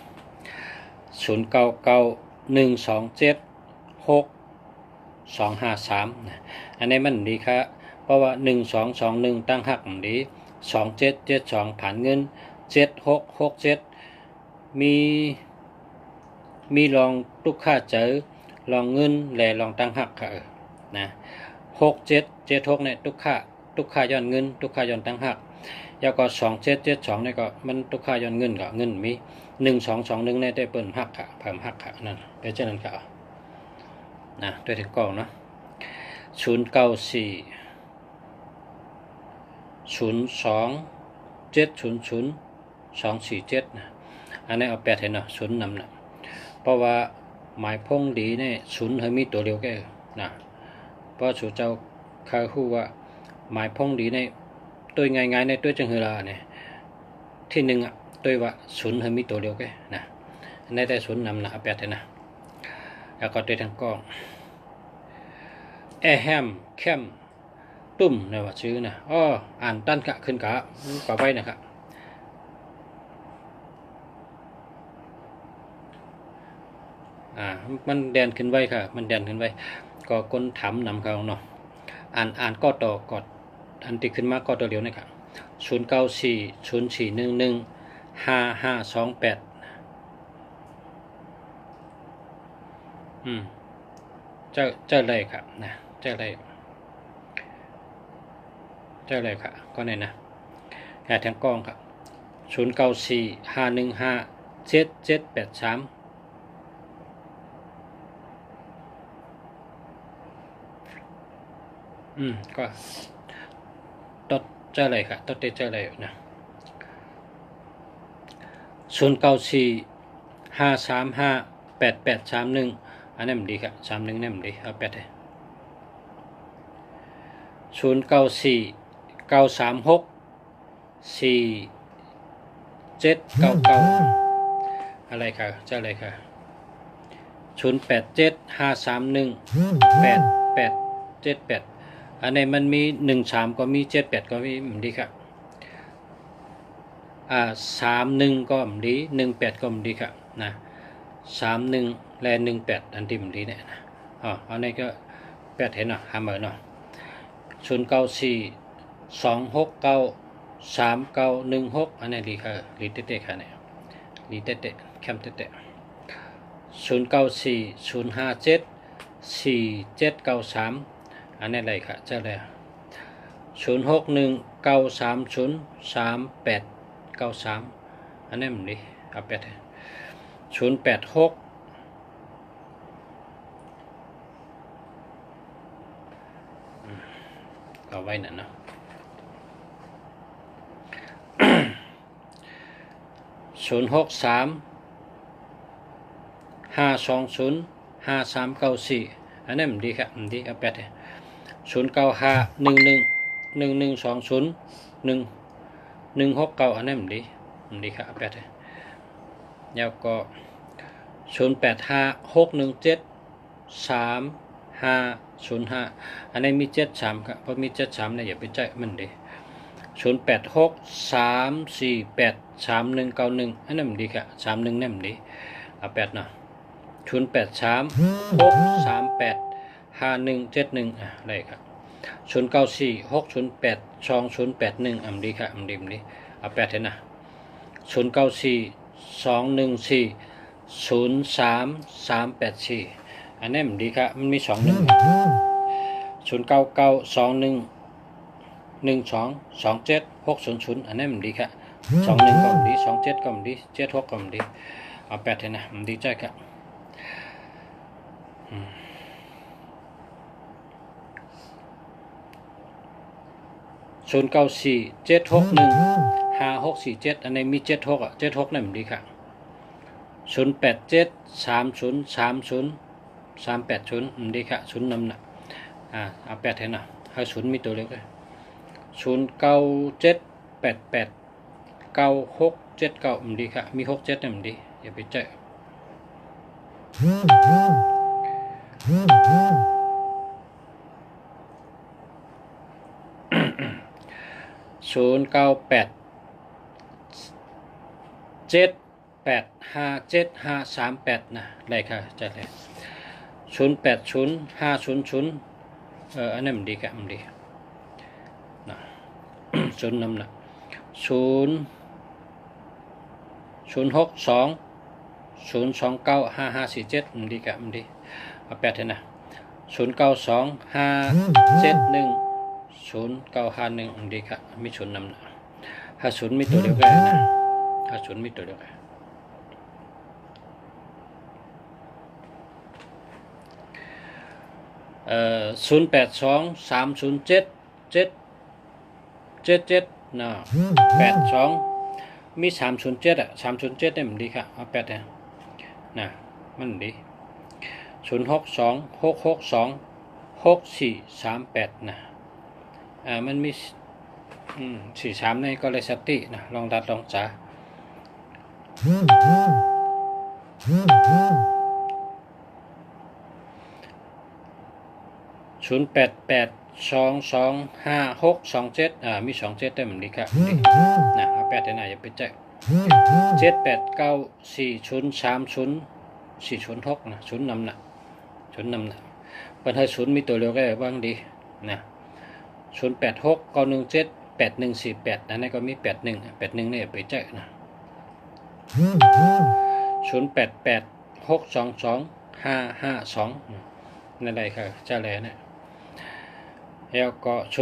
0991276253อันนี้มันดีครับเพราะว่า1221ตั้งหักดี2772ผ่านเงิน7667มีลองลูกค้าเจอลองเงินแลลองตั้งหักค่ะนะ6776เนี่ยทุกค่าย้อนเงินทุกค่าย้อนตั้งหักแล้วก็2772เนี่ยก็มันทุกค่าย้อนเงินก็เงินมี1221เนี่ยได้เปิ้นหักค่ะเพิ่มหักค่ะนั่นเป็นเช่นนั้นค่ะนะด้วยถึงกองเนาะ094 02 700 247นะอันนี้เอา8ให้เนาะ0นำนะเพราะว่าหมายพงดีเนี่ย0ให้มีตัวเดียวแก่นะเพราะสู่เจ้าคาฮู้ว่าหมายพงดีในตัวง่ายๆในตัวจังหือลาเนี่ยที่1ตัวว่า0ให้มีตัวเดียวแก่นะในแต่0นำนะเอา8ให้นะแล้วก็ตัวทางกองแอแฮมแคมตุ้มนะว่าชื่อนะอ่านตั้นกะขึ้นกะป่าไว้นะครับมันแดนขึ้นไว้ค่ะมันแดนขึ้นไว้ก็คนถามนำเขาเนาะอ่านก็ต่อกดอันติขึ้นมาก็ตัวเดียวนะครับ0940411528เจ้าเลยครับนะเจ้าเลย เจ้าเลยค่ะก็ไหนนะแห่แทงกล้องครับ0945157783ก็ตดเจ้าเลยค่ะตดเจ้าเลยนะ0945358831อันนั้นมันดีครับ31นั่นมันดีเอา8เลย0949364799อะไรค่ะเจ้าอะไรค่ะ0875318878อันนี้มันมี13ก็มี78ก็มีมันดีครับ31ก็มันดี18ก็มันดีครับนะ31และ18อันที่มันดีเนี่ยนะอันนี้ก็8เห็นเนาะหาเหมือนเนาะ0942693916อันนี้ดีค่ะลีเตะค่ะเนี่ยลีเตะแคมเตะ0940574793อันนี้อะไรค่ะเจ้าเลย0619303893อันนี้มันดีเอา8เลย086เอาไว้นั่นเนาะ0635205394อันนี้มันดีครับมันดีเอา8เลย095111201169อันนี้มันดีครับเอา8เลยแล้วก็0856173505อันนี้มี73ครับเพราะมี73เนี่ยอย่าไปใจมันดี0863483191อันนั้นมันดีครับ31นั่นมันดีเอา8เนาะ0836385171อะไรครับ0946082081อันดีครับอันดีเอา8เถอะนะ0942140384อันนี้มันดีครับมันมี210992111220อันนี้มันดีครับ21ก็มันดี27ก็มันดี76ก็มันดีเอา8เถอะนะมันดีใจครับ0947615647อันนี้มี7676นั่นมันดีครับ0873030380มันดีครับ0นำนะเอา8เถอะนะให้0มีตัวเล็กเลย0978899679มันดีครับมี67นั่นมันดีอย่าไปใจ0987857538นะได้ค่ะจัดเลย080500อันนั้นมันดีครับมันดีนะ0นำนะ062029547มันดีครับมันดีเอา8เถอะนะ0925710951มันดีครับมี0นำนะ50มีตัวเดียวกันนะ50มีตัวเดียวกัน0823077777นะ82มี307307เนี่ยมันดีครับเอา8นะมันดี0626626438นะมันมี43นี่ก็เลยสตินะลองดัดลองจ๋า0882252627มี27ได้เหมือนดีครับนะเอา8ได้นะอย่าไปใจ7894030406นะ0นำนะ0นำนะเปิดให้0มีตัวเดียวก็บ้างดีนะ0869178148นั่นก็มี81นี่อย่าไปใจนะ0886225552นั่นอะไรค่ะเจ้าแหล่เนี่ย แล้วก็09475489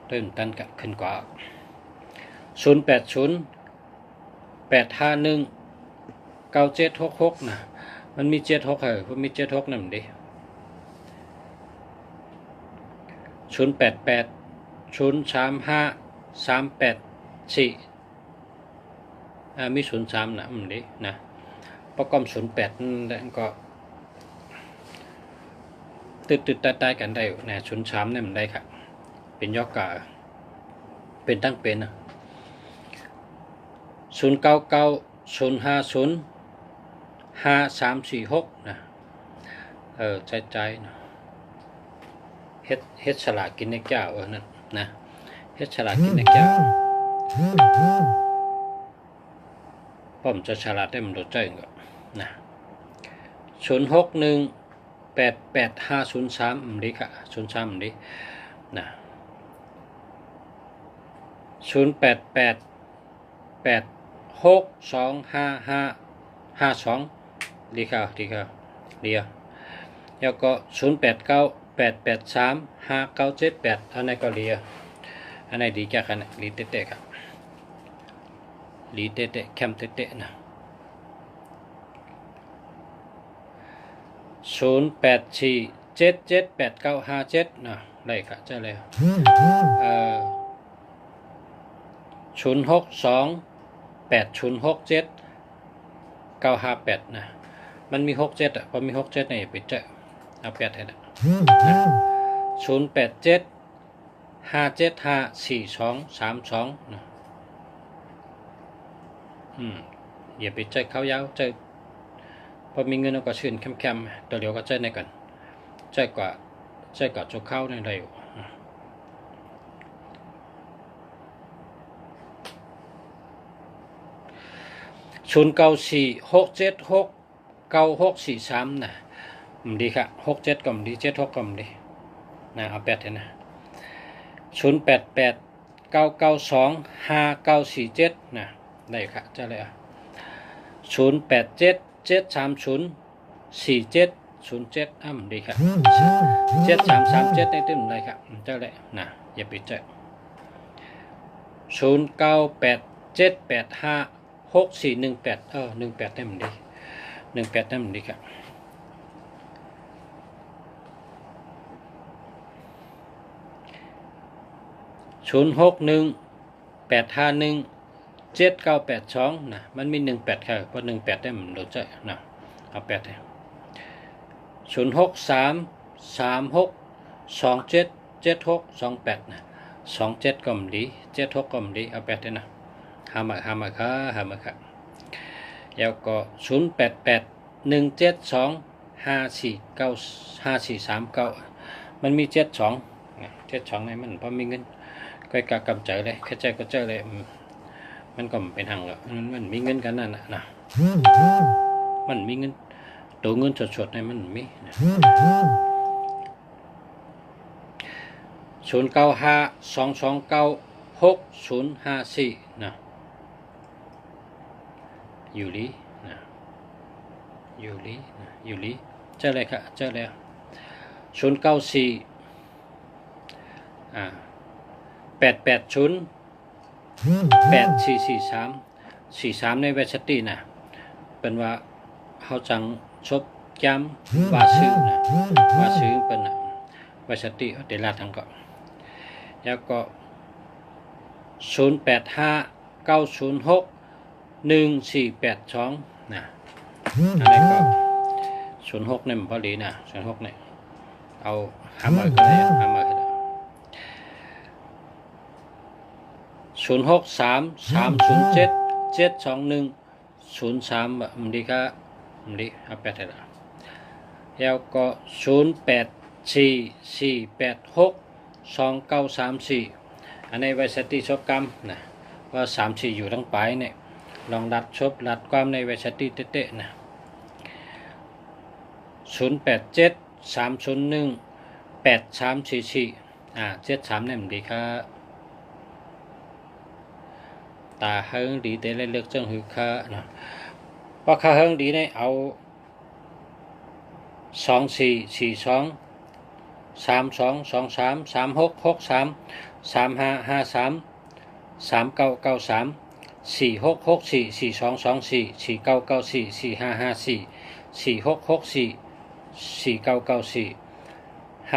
เริ่มต้นกับขึ้นกว่า0808519766นะมันมี76เพราะมี76นั่นดิ0880353843มี03นะมันดินะประกอบ08นั่นก็ติดใต้กันได้นะ03นี่มันได้ครับเป็นยอกกะเป็นตั้งเป็นนะ0990505346นะใจนะเฮ็ดฉลากกินในแก้วนั่นนะเฮ็ดฉลากกินในแก้วผมจะฉลาดได้มันโดดใจก็นะ06188503ดีค่ะ03ดีนะ0888625552ดีค่ะแล้วก็0898835978อันนี้ก็เรียอันไหนดีจักกันลีเตะครับลีเตะแคมเตะนะ0847788957นะได้ค่ะจะเลย0628067958นะมันมี67พอมี67เนี่ยไปเจอเอา8ให้นะ0875754232นะอย่าไปเจอเขายาวเจอพอมีเงินเราก็ชื่นแคมๆตัวเดียวก็เจอในกันเจอกว่าจุกเข้าในเร็ว0946769643นะดีค่ะ67ก็ดี76ก็ดีนะเอา8ให้นะ0889925947นะได้ค่ะจะเลย0877304707ดีค่ะ7337ในตึ้มได้ค่ะจะเลยนะอย่าปิดใจ0987856418 18ได้มันดี18ได้มันดีครับ0618517982นะมันมี18ค่ะเพราะ18ได้มันโดนใจนะเอา8เลย063362772628นะ27ก็มันดี76ก็มันดีเอา8เลยนะหามาค่ะแล้วก็0881725439มันมี72ในมันพอมีเงินก็กากำใจเลยแค่ใจก็เจอเลยมันก็เป็นหังแล้วมันมีเงินกันนั่นนะมันมีเงินตัวเงินสดๆในมันมี0952296054นะอยู่ลีเจอเลยค่ะเจอแล้ว0848808443ในเวสตี้นะเป็นว่าเขาจังชบย้ำว่าซื้อเป็นเวสตี้เดลาทั้งก็แล้วก็0859061482นะอะไรก็06เนี่ยมันพอดีนะ06เนี่ยเอา50ก็ได้50ก็ได้0633077210 มันดีครับมันดีเอา8ให้ละแล้วก็0844862934อันนี้ไว้สติชบกรรมนะว่า34อยู่ทั้งปลายเนี่ยลองรัดความในไว้สติเตะๆนะ0873018344 73เนี่ยมันดีครับตาเฮิงดีแต่เลือกจังหือค่ะนะ ว่าข้าเฮิงดีเนี่ยเอา2 4 4 2 3 5 5 3 3 5 4 6 6 4 4 2 2 4 4 9 9 4 4 6 6 4 5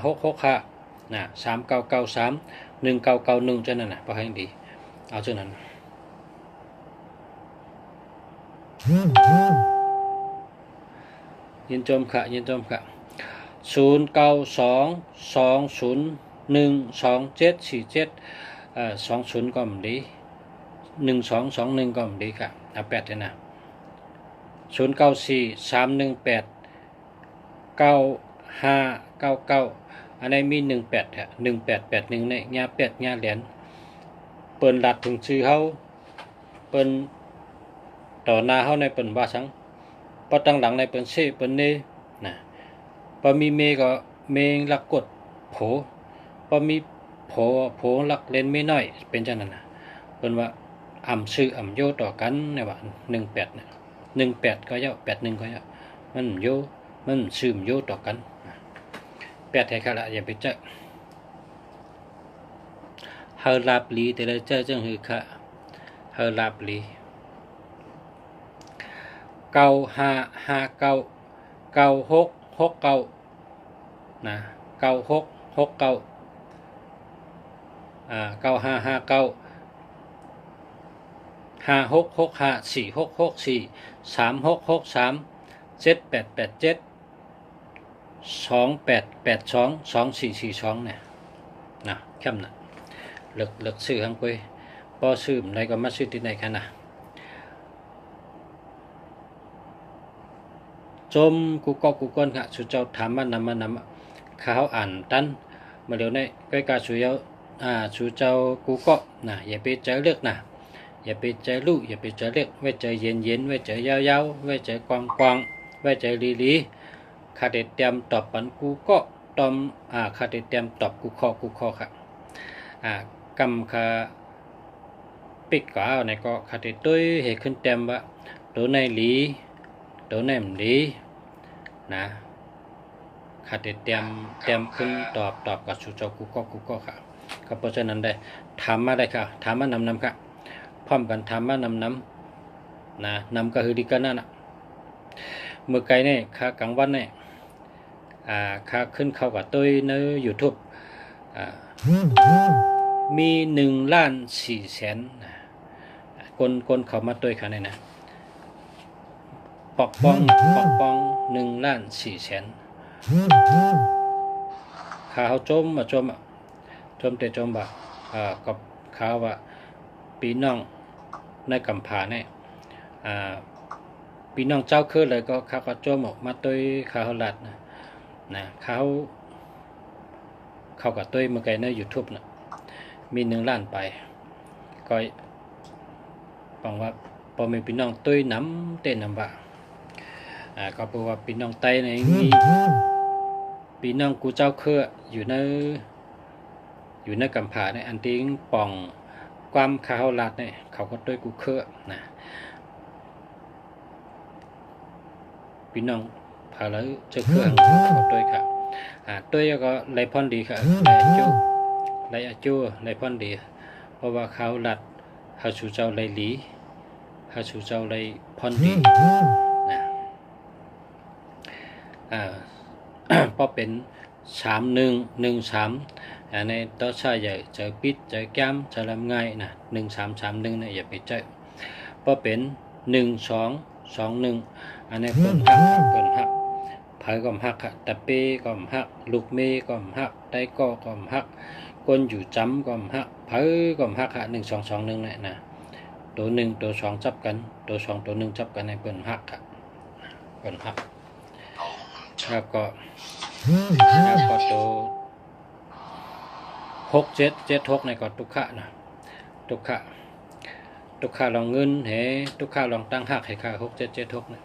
6 6 5 3991จะนั่นน่ะพอให้ดีเอาจังนั้นยินจมค่ะยินจมค่ะ092201274720ก็มันดี1221ก็มันดีค่ะเอา8เลยนะ0943189599อันนี้มี18ฮะ1881เนี่ยญา8ญาเหรียญเปิ้นรัดถึงชื่อเฮาเปิ้นต่อหน้าเฮาในเปิ้นว่าสังปอตั้งหลังในเปิ้นเซเปิ้นเนนะปอมีเมก็เมงลักกดโผปอมีโผลักเล่นไม่น้อยเป็นจังนั้นน่ะเปิ้นว่าอ่ำชื่ออ่ำโยต่อกันในว่า18เนี่ย18ก็ยาว81ก็ยาวมันโยมันชื่อโยต่อกัน8ให้ค่ะละอย่าไปเจอเฮาลาบลีแต่ละเจอจังหือค่ะเฮาลาบลี95599669นะ96699559 5665 4664 3663 7887 2882 2442เนี่ยนะเข้มนะเลิกซื้อทั้งไปพอซื้อไหนก็มาซื้อที่ไหนกันนะจมกูก้นค่ะสุเจ้าถามมันนำเขาอ่านตันมาเดี๋ยวนี้ใกล้การสุเจ้าสุเจ้ากูก็นะอย่าไปใจเลือกนะอย่าไปใจลูกอย่าไปใจเลือกไว้ใจเย็นไว้ใจยาวไว้ใจกว้างไว้ใจลีข้าได้เตรียมตอบปันกูก็ตอมข้าได้เตรียมตอบกูข้อค่ะกำข้าปิดก่าในก็ข้าได้ตุ้ยให้ขึ้นเตรียมว่าตัวในลีตัวในมลีนะข้าได้เตรียมขึ้นตอบกับสุเจ้ากูก็ค่ะก็เพราะฉะนั้นได้ถามมาได้ค่ะถามมานำค่ะพร้อมกันถามมานำนะนำก็คือดีกันนั่นน่ะเมื่อไกลเนี่ยข้ากลางวันเนี่ยข้าขึ้นเข้ากับตัวใน YouTube มี1,400,000คนเข้ามาตัวค่ะเนี่ยนะปอกป้อง1,400,000ข้าเขาจมบ่กับข้าว่าพี่น้องในกำพาเนี่ยพี่น้องเจ้าคือเลยก็ข้าก็จมออกมาตัวข้าเขาลัดนะเขากับตัวเมื่อไกลใน YouTube นะมี1,000,000ไปก็บอกว่าพอมีพี่น้องตัวน้ำเต้นน้ำบ่าก็เพราะว่าพี่น้องไต้ในมีพี่น้องกูเจ้าคืออยู่ในกำพาในอันทิ้งป่องความข้าวลัดเนี่ยเขาก็ตัวกูคือนะพี่น้องพาแล้วเจ้าเครื่องเขาตัวค่ะตัวก็ไล่พอนดีค่ะไล่อาจูไล่พอนดีเพราะว่าเขาลัดเขาชูเจ้าไล่หลีเขาชูเจ้าไล่พอนดีนะพอเป็น3113ในต่อชายใหญ่เจอปิดเจอแก้มจะลำง่ายนะ1331เนี่ยอย่าไปเจอพอเป็น1221อันนี้เปิดหักเผยก็หักค่ะตะเป้ก็หักลูกเมก็หักไตก็หักก้นอยู่จำก็หักเผยก็หักค่ะ1221เนี่ยนะตัว1ตัว2จับกันตัว2ตัว1จับกันในเปิดหักค่ะเปิดหักแล้วก็ตัว6776ในก็ตุกขะนะตุกขะลองเงินให้ตุกขะลองตั้งหักให้ค่ะ6776นะ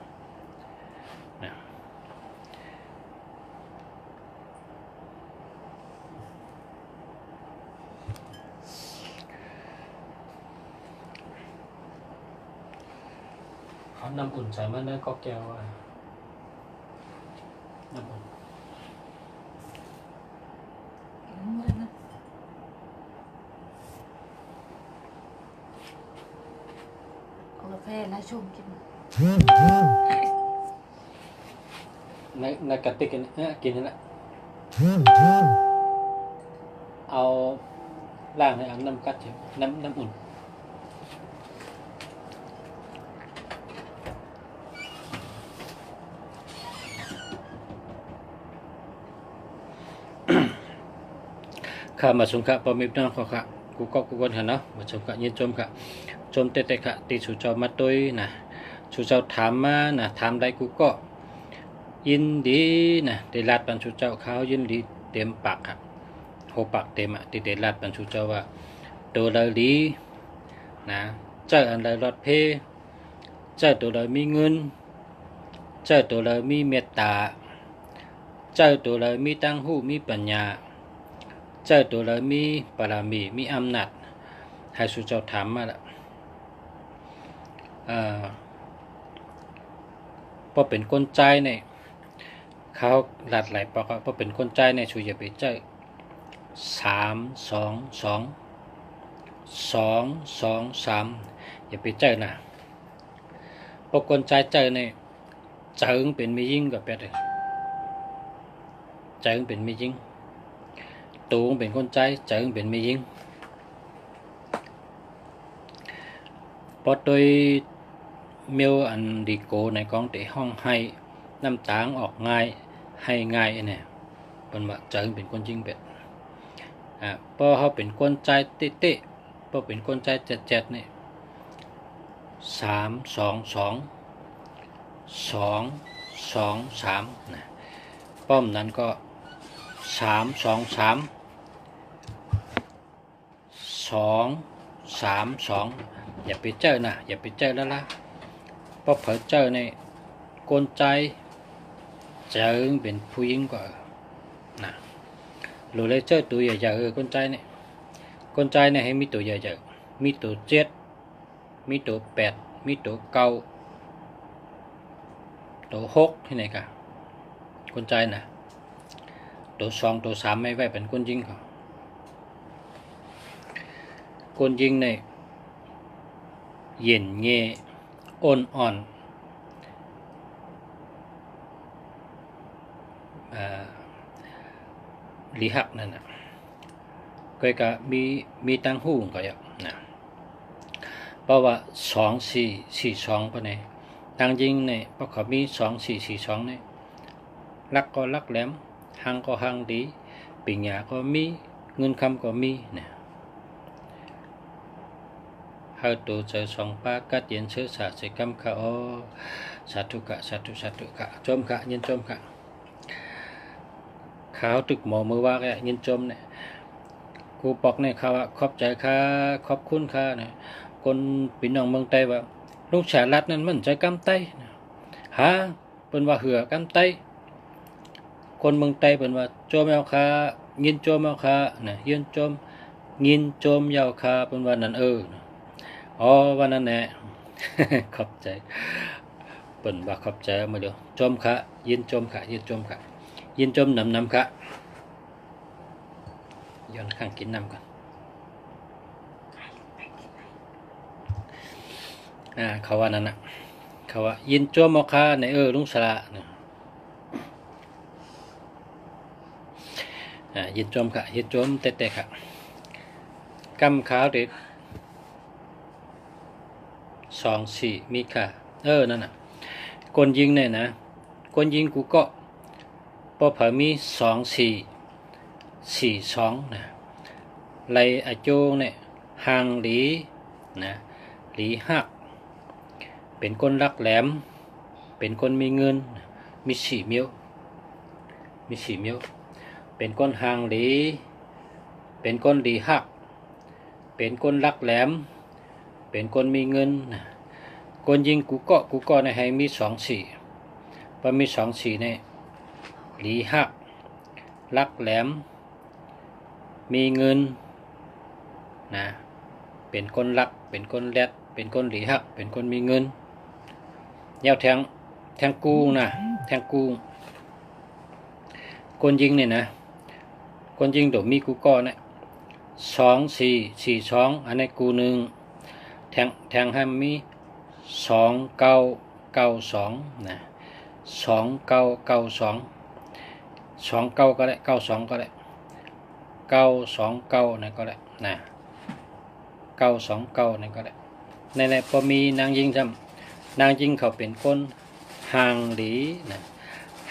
น้ำอุ่นใส่มาเนื้อก็แก้วน้ำอุ่นเอากาแฟแล้วชมกินในกระติกกินนี่แหละเอาล่างให้เอาน้ำกัดเฉยน้ำอุ่นข้ามาสงฆ์ปอมิบน้องขอค่ะกูก็กูคนค่ะเนาะมาสงฆ์ยินชมค่ะชมเตะค่ะตีสู่เจ้ามาตุยนะสู่เจ้าถามมานะถามได้กูก็ยินดีนะได้ลาดบรรชุเจ้าเขายินดีเต็มปากครับโหปากเต็มที่ได้ลาดบรรชุเจ้าว่าตัวเราดีนะเจ้าอันใดรอดเพเจ้าตัวเรามีเงินเจ้าตัวเรามีเมตตาเจ้าตัวเรามีตั้งหูมีปัญญาเจ้าตัวเรามีปรามีมีอำนาจให้สุเจ้าถามมาละพอเป็นคนใจเนี่ยเขาหลัดไหลปอกพอเป็นคนใจเนี่ยช่วยอย่าไปเจอ3 2 2 อย่าไปเจอนะพอคนใจเจอเนี่ยเจิงเป็นมียิ่งกับเป็ดเลยเจิงเป็นมียิ่งตูงเป็นคนใจเจิงเป็นมียิ่งพอโดยเมียวอันดีโกในกองเตะห้องให้น้ำตางออกง่ายให้ง่ายเนี่ยเป็นว่าเจิงเป็นคนจริงเป็ดพอเขาเป็นคนใจเตะพอเป็นคนใจเจ็ดเนี่ย3 2 2 2 3นะป้อมนั้นก็3 2 3 2 3 2อย่าไปเจอนะอย่าไปเจอแล้วล่ะเพราะเผลอเจอในกลใจเจอเป็นผู้หญิงกว่านะหรือเลยเจอตัวใหญ่ๆคนใจเนี่ยคนใจเนี่ยให้มีตัวใหญ่ๆมีตัว7มีตัว8มีตัว9ตัว6ที่ไหนกันคนใจนะตัว2ตัว3ไม่ไว้เป็นคนยิงเขาคนยิงเนี่ยเย็นเง่อ่อนลีหักนั่นนะก็มีตั้งหูก็อย่างนะเพราะว่า2 4 4 2ปะเนี่ยตั้งยิงเนี่ยเพราะเขามี2 4 4 2เนี่ยรักก็รักแหลมหังก็หังดีปิญญาก็มีเงินคำก็มีเนี่ยเฮาตัวเจอ2 ปากัดเย็นเชื้อสาสิกรรมค่ะอ๋อสาธุกะสาธุกะจมกะยินจมกะขาวตึกหมอมือว่าแกยินจมเนี่ยกูปอกเนี่ยเขาขอบใจค่ะขอบคุณค่ะเนี่ยคนพี่น้องเมืองไต้ว่าลูกชายรัดนั้นมันใจกำไต้ฮะเป็นว่าเหือกำไต้คนเมืองไต้เป็นว่าโจมเอาค่ะยินโจมเอาค่ะเนี่ยยินโจมยินโจมยาวค่ะเป็นว่านั่นอ๋อวันนั้นแหละ ขอบใจเปิ่นว่าขอบใจมาเดี๋ยวจมค่ะยินจมค่ะยินจมค่ะยินจมน้ำค่ะย้อนข้างกินน้ำก่อนเขาว่านั่นน่ะเขาว่ายินจมเอาค่ะในลุงสระเนี่ยยินจมค่ะยินจมเตะค่ะกำขาวเด็ด2 4มีค่ะนั่นน่ะคนยิงเนี่ยนะคนยิงกูก็พอเผอมี2 4 4 2นะไลอาโจงเนี่ยหางหลีนะหลีหักเป็นคนรักแหลมเป็นคนมีเงินมี4 เมียวเป็นคนหางหลีเป็นคนหลีหักเป็นคนรักแหลมเป็นคนมีเงินคนยิงกูก็ในให้มี2 4พอมี2 4เนี่ยหลีหักรักแหลมมีเงินนะเป็นคนรักเป็นคนแรดเป็นคนหลีหักเป็นคนมีเงิน ยาวแทงกูนะแทงกูคนยิงเนี่ยนะคนยิงโดมีกูก็เนี่ย2 4 4 2อันนี้กูหนึ่งแทงให้มี2992นะ2992 29ก็ได้92ก็ได้929นะก็ได้นะ929นะก็ได้ในพอมีนางยิงทำนางยิงเขาเป็นคนห่างดีนะ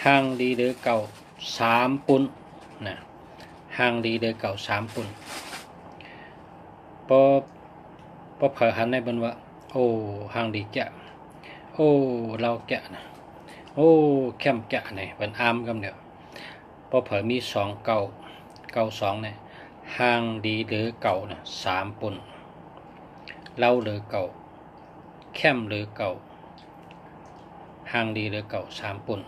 ห่างดีเดือเก่า3 ปุ่นนะห่างดีเดือเก่า3 ปุ่นพอเผยหันในบนว่าโอ้ห่างดีแกะโอ้เราแกะนะโอ้แคมแกะเนี่ยเป็นอามกันเดียวพอเผยมี2992เนี่ยห่างดีหรือเก่านะ3 ปุ่นเล่าหรือเก่าแคมหรือเก่าห่างดีหรือเก่า3 ปุ่น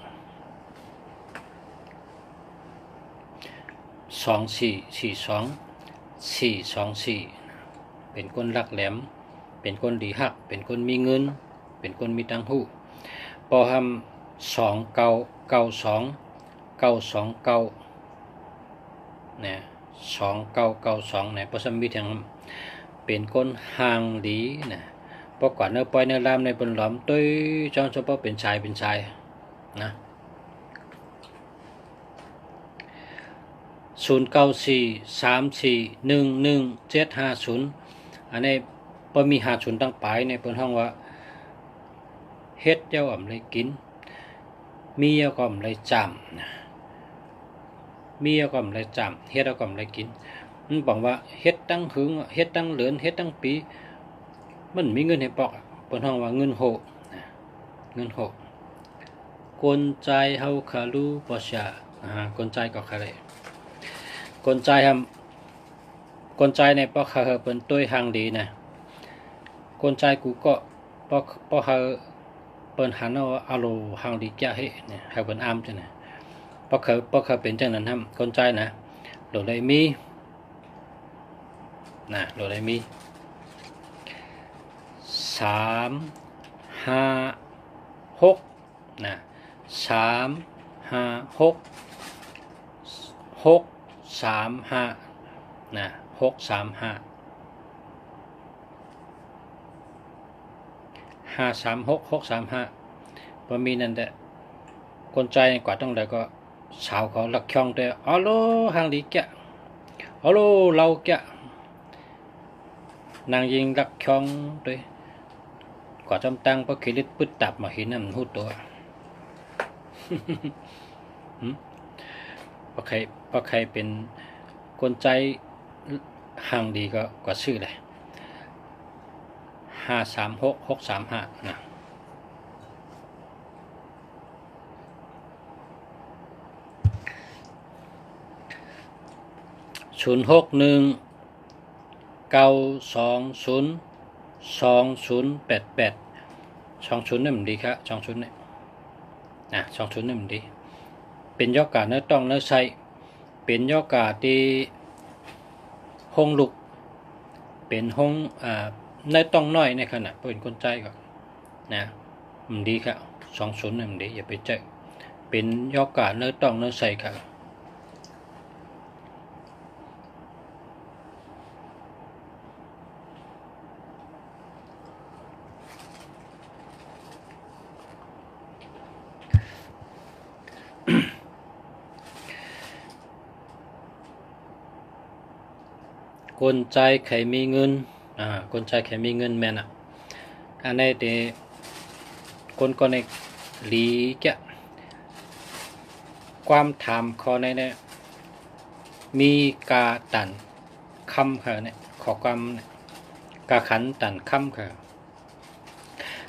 2442 เป็นคนรักแหลมเป็นคนดีฮักเป็นคนมีเงินเป็นคนมีตังหูพอทำ2992 เนี่ย2992เนี่ยพอสมิทางเป็นคนห่างดีนะพอกว่าเนื้อปล่อยเนื้อลามในบนหลอมตุ้ยจองเฉพาะเป็นชายนะ0943411750อันนี้พอมี50ตั้งปลายในเปิ้นห้องว่าเฮ็ดเจ้าอ่ำเลยกินมีเจ้าก็อ่ำเลยจำนะมีเจ้าก็อ่ำเลยจำเฮ็ดเจ้าก็อ่ำเลยกินมันบอกว่าเฮ็ดตั้งหึงเฮ็ดตั้งเหลือนเฮ็ดตั้งปีมันมีเงินให้ปอกเปิ้นห้องว่าเงินโหเงินโหกลใจเฮาคารูบ่ชากลใจก็คาเลยกลใจทำกลใจในปอกเขาเปิ้นตุ้ยห่างดีนะกลใจกูก็ปอกเขาเปิ้นหันเอาโลห่างดีแก่เฮเนี่ยให้เปิ้นอามจังนะปอกเขาเป็นจังนั้นทำกลใจนะโดได้มีนะโดได้มี356นะ356 635นะ635 536 635บ่มีนั่นแหละคนใจกว่าต้องได้ก็สาวเขาลักช่องแต่อ๋อโลห่างดีแกะอ๋อโลเราแกะนางยิงลักช่องด้วยกว่าจำตังเพราะคิดปึ๊ดตับมาเห็นนั่นหูตัวเพราะใครเป็นคนใจห่างดีก็ชื่อเลย536 635นะ061 920 2088 20นี่มันดีครับ20นี่นะ20นี่มันดีเป็นยอกาเนื้อต้องเนื้อใส่เป็นยอกาที่ห้องลุกเป็นห้องเนื้อต้องน้อยในขณะเป็นคนใจก่อนนะมันดีครับ20นี่มันดีอย่าไปเจอเป็นยอกาเนื้อต้องเนื้อใส่ครับคนใจใครมีเงินคนใจใครมีเงินแม่นอันนี้เดคนก็ในหลีแกะความถามข้อในเนี่ยมีกาตันคำค่ะเนี่ยขอความกาขันตันคำค่ะ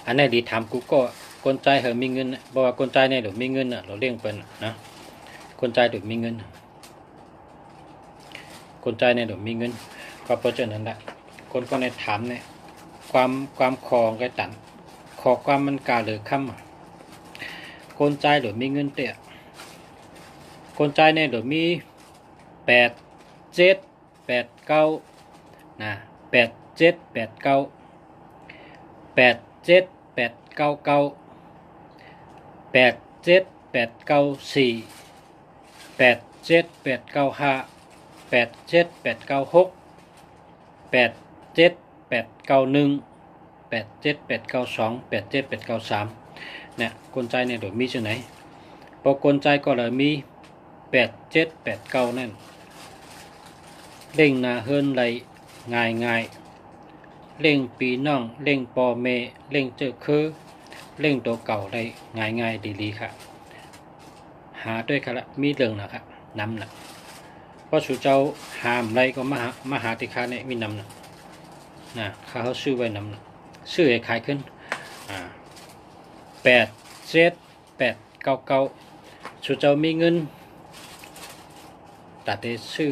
อันนี้ดีถามกูก็คนใจเหรอมีเงินบอกว่าคนใจเนี่ยเดี๋ยวมีเงินเราเลี้ยงเป็นนะคนใจเดี๋ยวมีเงินคนใจเนี่ยเดี๋ยวมีเงินก็เพราะฉะนั้นแหละคนก็ในถามเนี่ยความคองก็ตันขอความมันกาหรือคำคนใจเดี๋ยวมีเงินเตะคนใจเนี่ยเดี๋ยวมี8 7 8 9นะ8 7 8 9 8 7 8 9 9 87 894 87 895 87 896 87 891 87 892 87 893เนี่ยกลใจเนี่ยโดยมีชื่อไหนพอกลใจก็เลยมี87 89นั่นเร่งนาเฮินไหลง่ายเร่งปีน้องเร่งปอเมเร่งเจอคือเร่งตัวเก่าได้ง่ายดีๆค่ะหาด้วยค่ะละมีเรื่องนะครับนำนะเพราะสู่เจ้าหามไรก็มาหาติคาเนี่ยมีนำนะเขาซื้อไว้นำนะซื้อให้ขายขึ้น87 899สู่เจ้ามีเงินแต่ได้ซื้อ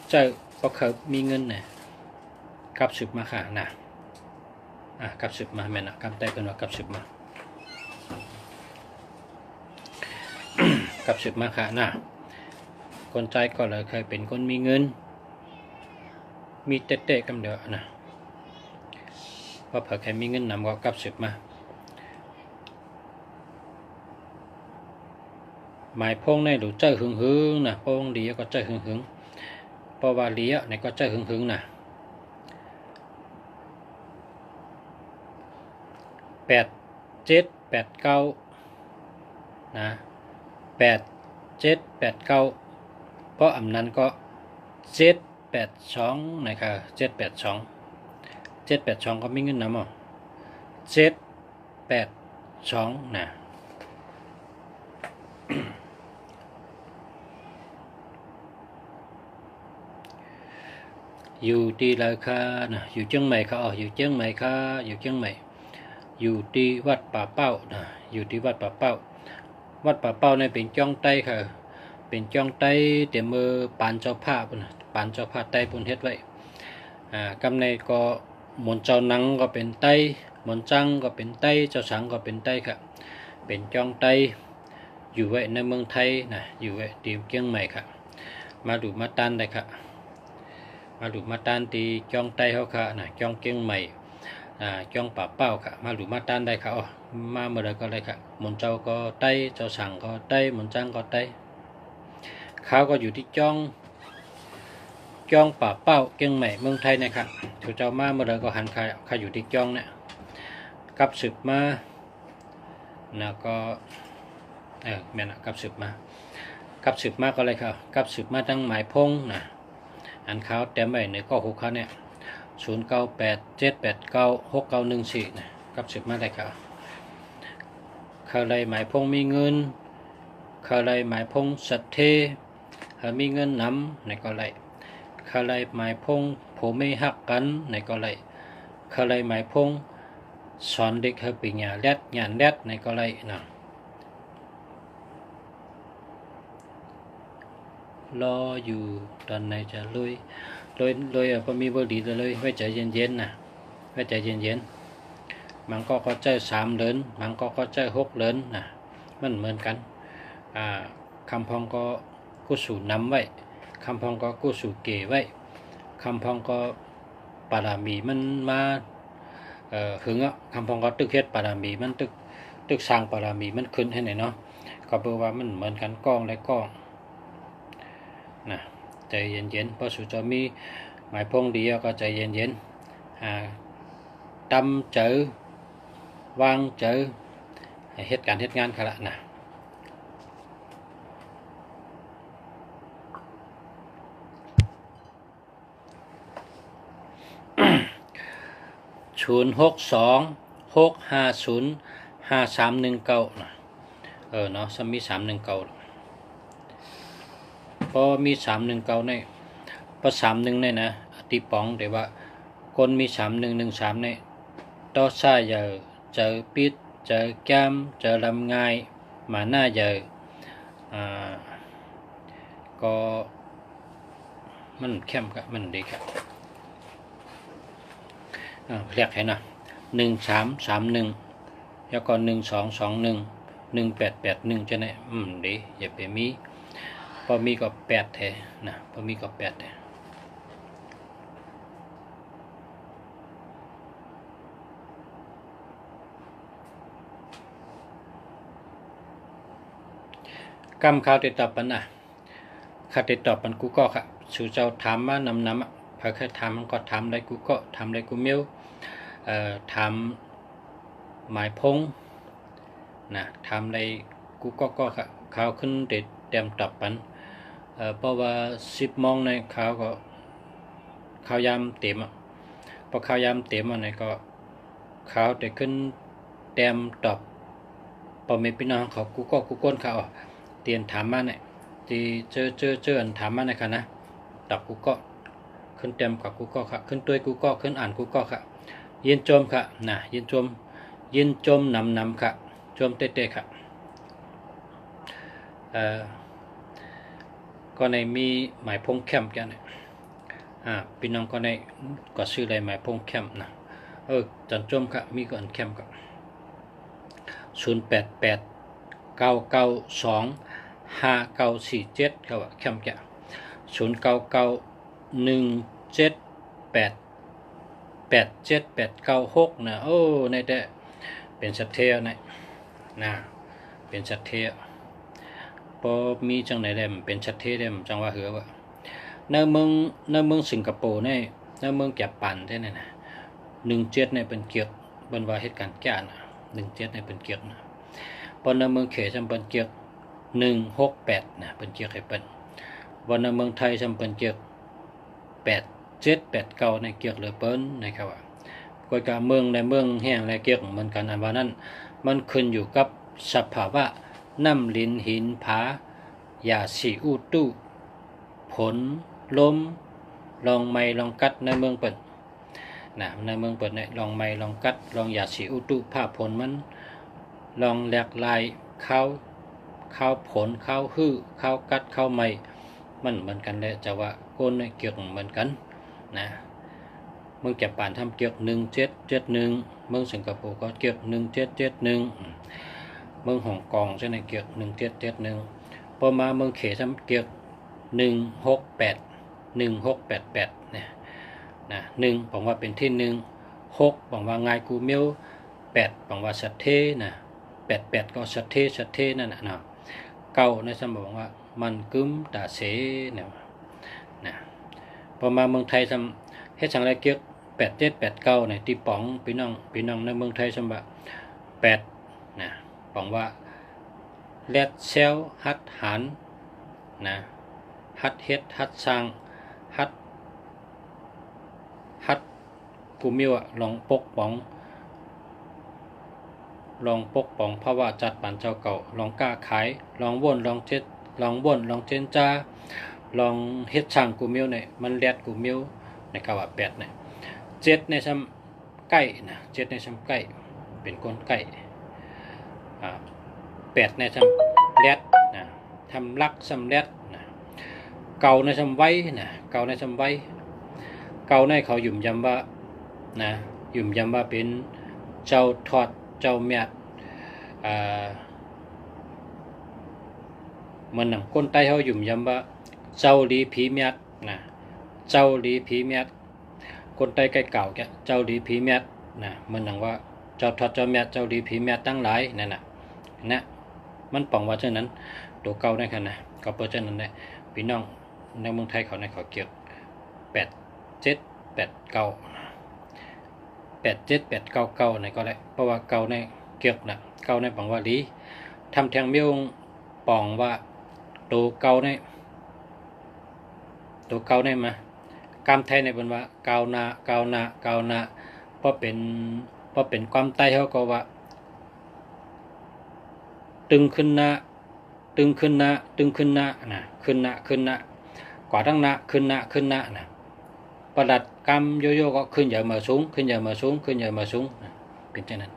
เจ้าก็เคยมีเงินเนี่ยกับสืบมาค่ะนะกับสืบมาแม่นะกำไตกันว่ากับสืบมากับสืบมาค่ะนะคนใจก็เลยเคยเป็นคนมีเงินมีเตะๆกันเดียวนะพอเผื่อใครมีเงินนำก็กับสืบมาหมายพงในหรือเจ้าหึงนะพงดีก็เจ้าหึงเพราะว่าเลี้ยในก็เจ้าหึงนะ87 89นะ87 89เพราะอำนั้นก็782นะครับ782ก็มีเงินนำ782นะอยู่ที่ราคานะอยู่เชียงใหม่ค่ะอยู่เชียงใหม่ค่ะอยู่เชียงใหม่อยู่ที่วัดป่าเป้านะอยู่ที่วัดป่าเป้าวัดป่าเป้าเนี่ยเป็นจ้องใต้ค่ะเป็นจ้องใต้เดี๋ยวมือปานเจ้าภาพนะปานเจ้าภาพใต้ปุ่นเฮ็ดไว้กำในก็หมนเจ้านังก็เป็นใต้หมนจังก็เป็นใต้เจ้าสังก็เป็นใต้ค่ะเป็นจ้องใต้อยู่ไว้ในเมืองไทยนะอยู่ไว้ที่เชียงใหม่ค่ะมาดูมาตันได้ค่ะมาดูมาตันที่จ้องใต้เขาค่ะนะจ้องเชียงใหม่จ้องป่าเป้าค่ะมาดูมาตันได้ค่ะมาเมื่อไรก็เลยค่ะหมนเจ้าก็ใต้เจ้าสังก็ใต้หมนจังก็ใต้เขาก็อยู่ที่จ้องป่าเป้าเชียงใหม่เมืองไทยนะครับถูกเจ้ามาเมื่อไรก็หันเขาอยู่ที่จ้องเนี่ยกับสืบมาแล้วก็แม่นะกับสืบมาก็เลยครับกับสืบมาทั้งหมายพงนะอันเขาเต็มไปในก็หกเขาเนี่ย0987896914นะกับสืบมาได้ครับเขาเลยหมายพงมีเงินเขาเลยหมายพงสัตเทมีเงินนำในก็เลยเขาเลยหมายพงผมไม่หักกันในก็เลยเขาเลยหมายพงสอนเด็กให้ปีญาแรดงานแรดในก็เลยนะรออยู่ตอนไหนจะลุยพอมีบดีเลยไว้ใจเย็นๆนะไว้ใจเย็นๆมันก็ใจ3 เหรียญมันก็ใจ6 เหรียญนะมันเหมือนกันคำพองก็กู้สู่นำไว้คำพองก็กู้สู่เกไว้คำพองก็ปารามีมันมาหึงคำพองก็ตึกเฮ็ดปารามีมันตึกสร้างปารามีมันขึ้นให้ไหนเนาะก็แปลว่ามันเหมือนกันกล้องและกล้องนะใจเย็นๆเพราะสุจะมีหมายพงดีก็ใจเย็นๆตำเจอวางเจอเหตุการณ์เหตุงานขละนะ0626505319นะเนาะมี319พอมี319เนี่ยพอ31เนี่ยนะตีป๋องแต่ว่าคนมี3113เนี่ยต่อซ่าเยอะเจอปิดเจอแก้มเจอลำง่ายมาหน้าเยอะก็มันเข้มกับมันดีครับเรียกให้นะ1331แล้วก็1221 1881จะเนี่ยดีอย่าไปมีพอมีก็8แท้นะพอมีก็8แท้ กำข้าวติดต่อปันน่ะข้าติดต่อปันกูก็ค่ะสู่เจ้าถามมานำพอเคยถามมันก็ถามได้กูก็ถามได้กูมิ้วถามหมายพงนะถามได้กูก็ค่ะข้าวขึ้นติดเตรียมตอบปันเพราะว่า10 โมงในข้าวก็ข้าวยามเต็มพอข้าวยามเต็มในก็ข้าวได้ขึ้นเตรียมตอบพอมีพี่น้องเขากูก้นเขาเตียนถามมาเนี่ยที่เจอถามมาในค่ะนะตอบกูก็ขึ้นเต็มกับกูก็ค่ะขึ้นตัวกูก็ขึ้นอ่านกูก็ค่ะยินโจมค่ะนะยินโจมนำค่ะโจมเตะค่ะก็ในมีหมายพงแคมป์กันเนี่ยพี่น้องก็ในก็ชื่ออะไรหมายพงแคมป์นะจันโจมค่ะมีก่อนแคมป์กับ0889925947เขาว่าแคมป์จ้ะ0991788796นะในแต่เป็นสัตว์เทียนะเป็นสัตว์เทียพอมีจังไหนได้เป็นสัตว์เทียได้จังว่าเหือว่าในเมืองสิงคโปร์ในเมืองแกปันได้นะ17ในเป็นเกียรติบรรวาเหตุการณ์แก่นะ17ในเป็นเกียรตินะพอในเมืองเขจำเป็นเกียรติ168นะเป็นเกียรติให้เป็นวันในเมืองไทยจำเป็นเกียรติ8789ในเกียรติเหลือเปิ้นนะครับว่าก็การเมืองในเมืองแห้งและเกียรติเหมือนกันอันว่านั้นมันขึ้นอยู่กับสภาวะน้ำลิ้นหินผายาสีอุตุผลลมลองไม้ลองกัดในเมืองเปิดนะในเมืองเปิดเนี่ยลองไม้ลองกัดลองยาสีอุตุผ้าผลมันลองแหลกลายข้าวผลข้าวหื้อข้าวกัดข้าวไม้มันเหมือนกันเลยจะว่าก้นเกี่ยวเหมือนกันนะเมืองแกป่านทำเกี่ยว1771เมืองสิงคโปร์ก็เกี่ยว1771เมืองฮ่องกงใช่ไหมเกี่ยว1771พอมาเมืองเขทำเกี่ยว1688เนี่ยนะ1บอกว่าเป็นที่6บอกว่าง่ายกูมิ้ว8บอกว่าสัตเทนะ88ก็สัตเทนั่นน่ะเนาะ9ในสมบอกว่ามันกึมตาเสเนี่ยนะพอมาเมืองไทยทำเฮ็ดจังไรเกี่ยว8789เนี่ยที่ป๋องพี่น้องในเมืองไทยสมบัติ8นะบอกว่าแลดเซลฮัดหันนะฮัดเฮ็ดฮัดสร้างฮัดกูมิวลองปกป้องภาวะจัดปันเจ้าเก่าลองกล้าขายลองว่นลองเจ็ดลองเจนจ้าลองเฮ็ดช่างกูมิวเนี่ยมันแลดกูมิวในกว่า8เนี่ย7ในซ้ำใกล้นะ7ในซ้ำใกล้เป็นคนใกล้8ในซ้ำแลดนะทำลักซ้ำแลดนะเก่าในซ้ำไว้นะเก่าในซ้ำไว้เก่าในเขาหยุ่มยำว่านะหยุ่มยำว่าเป็นเจ้าทอดเจ้าเมียดมันหนังก้นใต้เขาหยุ่มยำว่าเจ้าลีผีเมียดนะเจ้าลีผีเมียดคนใต้ใกล้เก่าแกเจ้าลีผีเมียดนะมันหนังว่าเจ้าทอดเจ้าเมียดเจ้าลีผีเมียดตั้งหลายนั่นน่ะนะมันป่องว่าเช่นนั้นตัวเก่าได้ค่ะนะก็เปิดเช่นนั้นได้พี่น้องในเมืองไทยเขาในเขาเกี่ยว8789ในก็ได้เพราะว่าเก่าในเกี่ยวนะเก่าในป่องว่าลีทำแทงเมียวป่องว่าตัวเก่าในมากามไทยในเป็นว่าเก่านาเพราะเป็นความใต้เขาก็ว่าตึงขึ้นนะนะขึ้นนะกว่าทั้งนะขึ้นนะนะประดัดกรรมโยก็ขึ้นอย่ามาสูงเป็นเช่นนั้น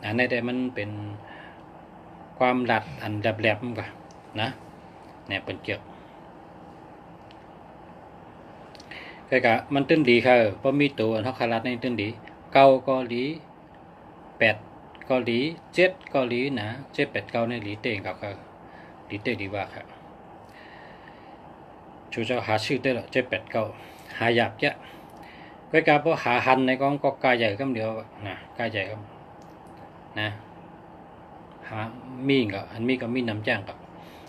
อันนี้แต่มันเป็นความหลัดอันแหลบๆกันนะเนี่ยเป็นเกี่ยวก็มันตื้นดีค่ะเพราะมีตัวเท่าคารัดในตื้นดี9ก็หลี8ก็หลี7ก็หลีนะ7 8 9ในหลีเต่งกับหลีเต่ดีว่าค่ะชูเจ้าหาชื่อได้หรอ7 8 9หาหยาบจ้ะก็เพราะหาหันในก็กายใหญ่คำเดียวนะกายใหญ่ครับนะหามีก็อันมีก็มีน้ำจ้างกับ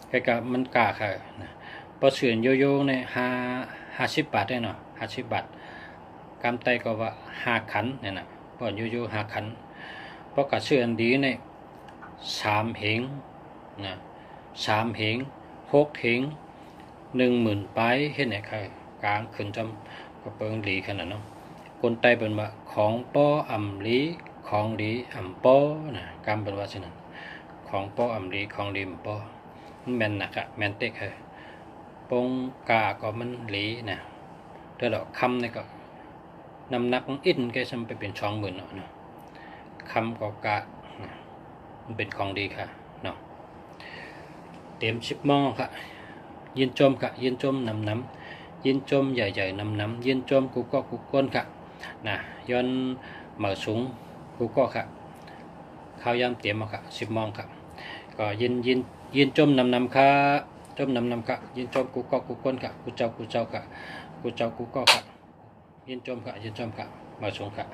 ใครกับมันกาค่ะนะพอเสื่อนโยโย่ใน50 บาทได้เนาะ50 บาทกำไตก็ว่า5 ขันเนี่ยนะพอโยโย่5 ขันเพราะกับเสื่อนดีใน3 เหงนะ3 เหง6 เหง10,000 ปลายเห็นไหมค่ะกลางขึ้นจำก็เปิงหลีขนาดเนาะคนไตเป็นว่าของป้ออ่ำลีของดีอ่ำป้อนะกำเป็นว่าเช่นนั้นของป้ออ่ำลีของดีอ่ำป้อแมนนักอะแมนเต็กค่ะปงกาก็มันหลีนะเดี๋ยวเราคำนี่ก็น้ำหนักอินแกซ้ำไปเป็น20,000เนาะคำก็กะนะมันเป็นของดีค่ะเนาะเตรียม10 หม้อค่ะยินจมค่ะยินจมน้ำยินจมใหญ่ๆน้ำยินจมกูก็กูก้นค่ะนะย้อนเหมือสูงกูก็ค่ะข้าวยำเตรียมมาค่ะ10 หม้อค่ะก็ยินจมน้ำค่ะจมน้ำค่ะยินจมกูก็กูก้นค่ะกูเจ้าค่ะกูเจ้ากูก็ค่ะยินจมค่ะยินจมค่ะเหมือสูงค่ะ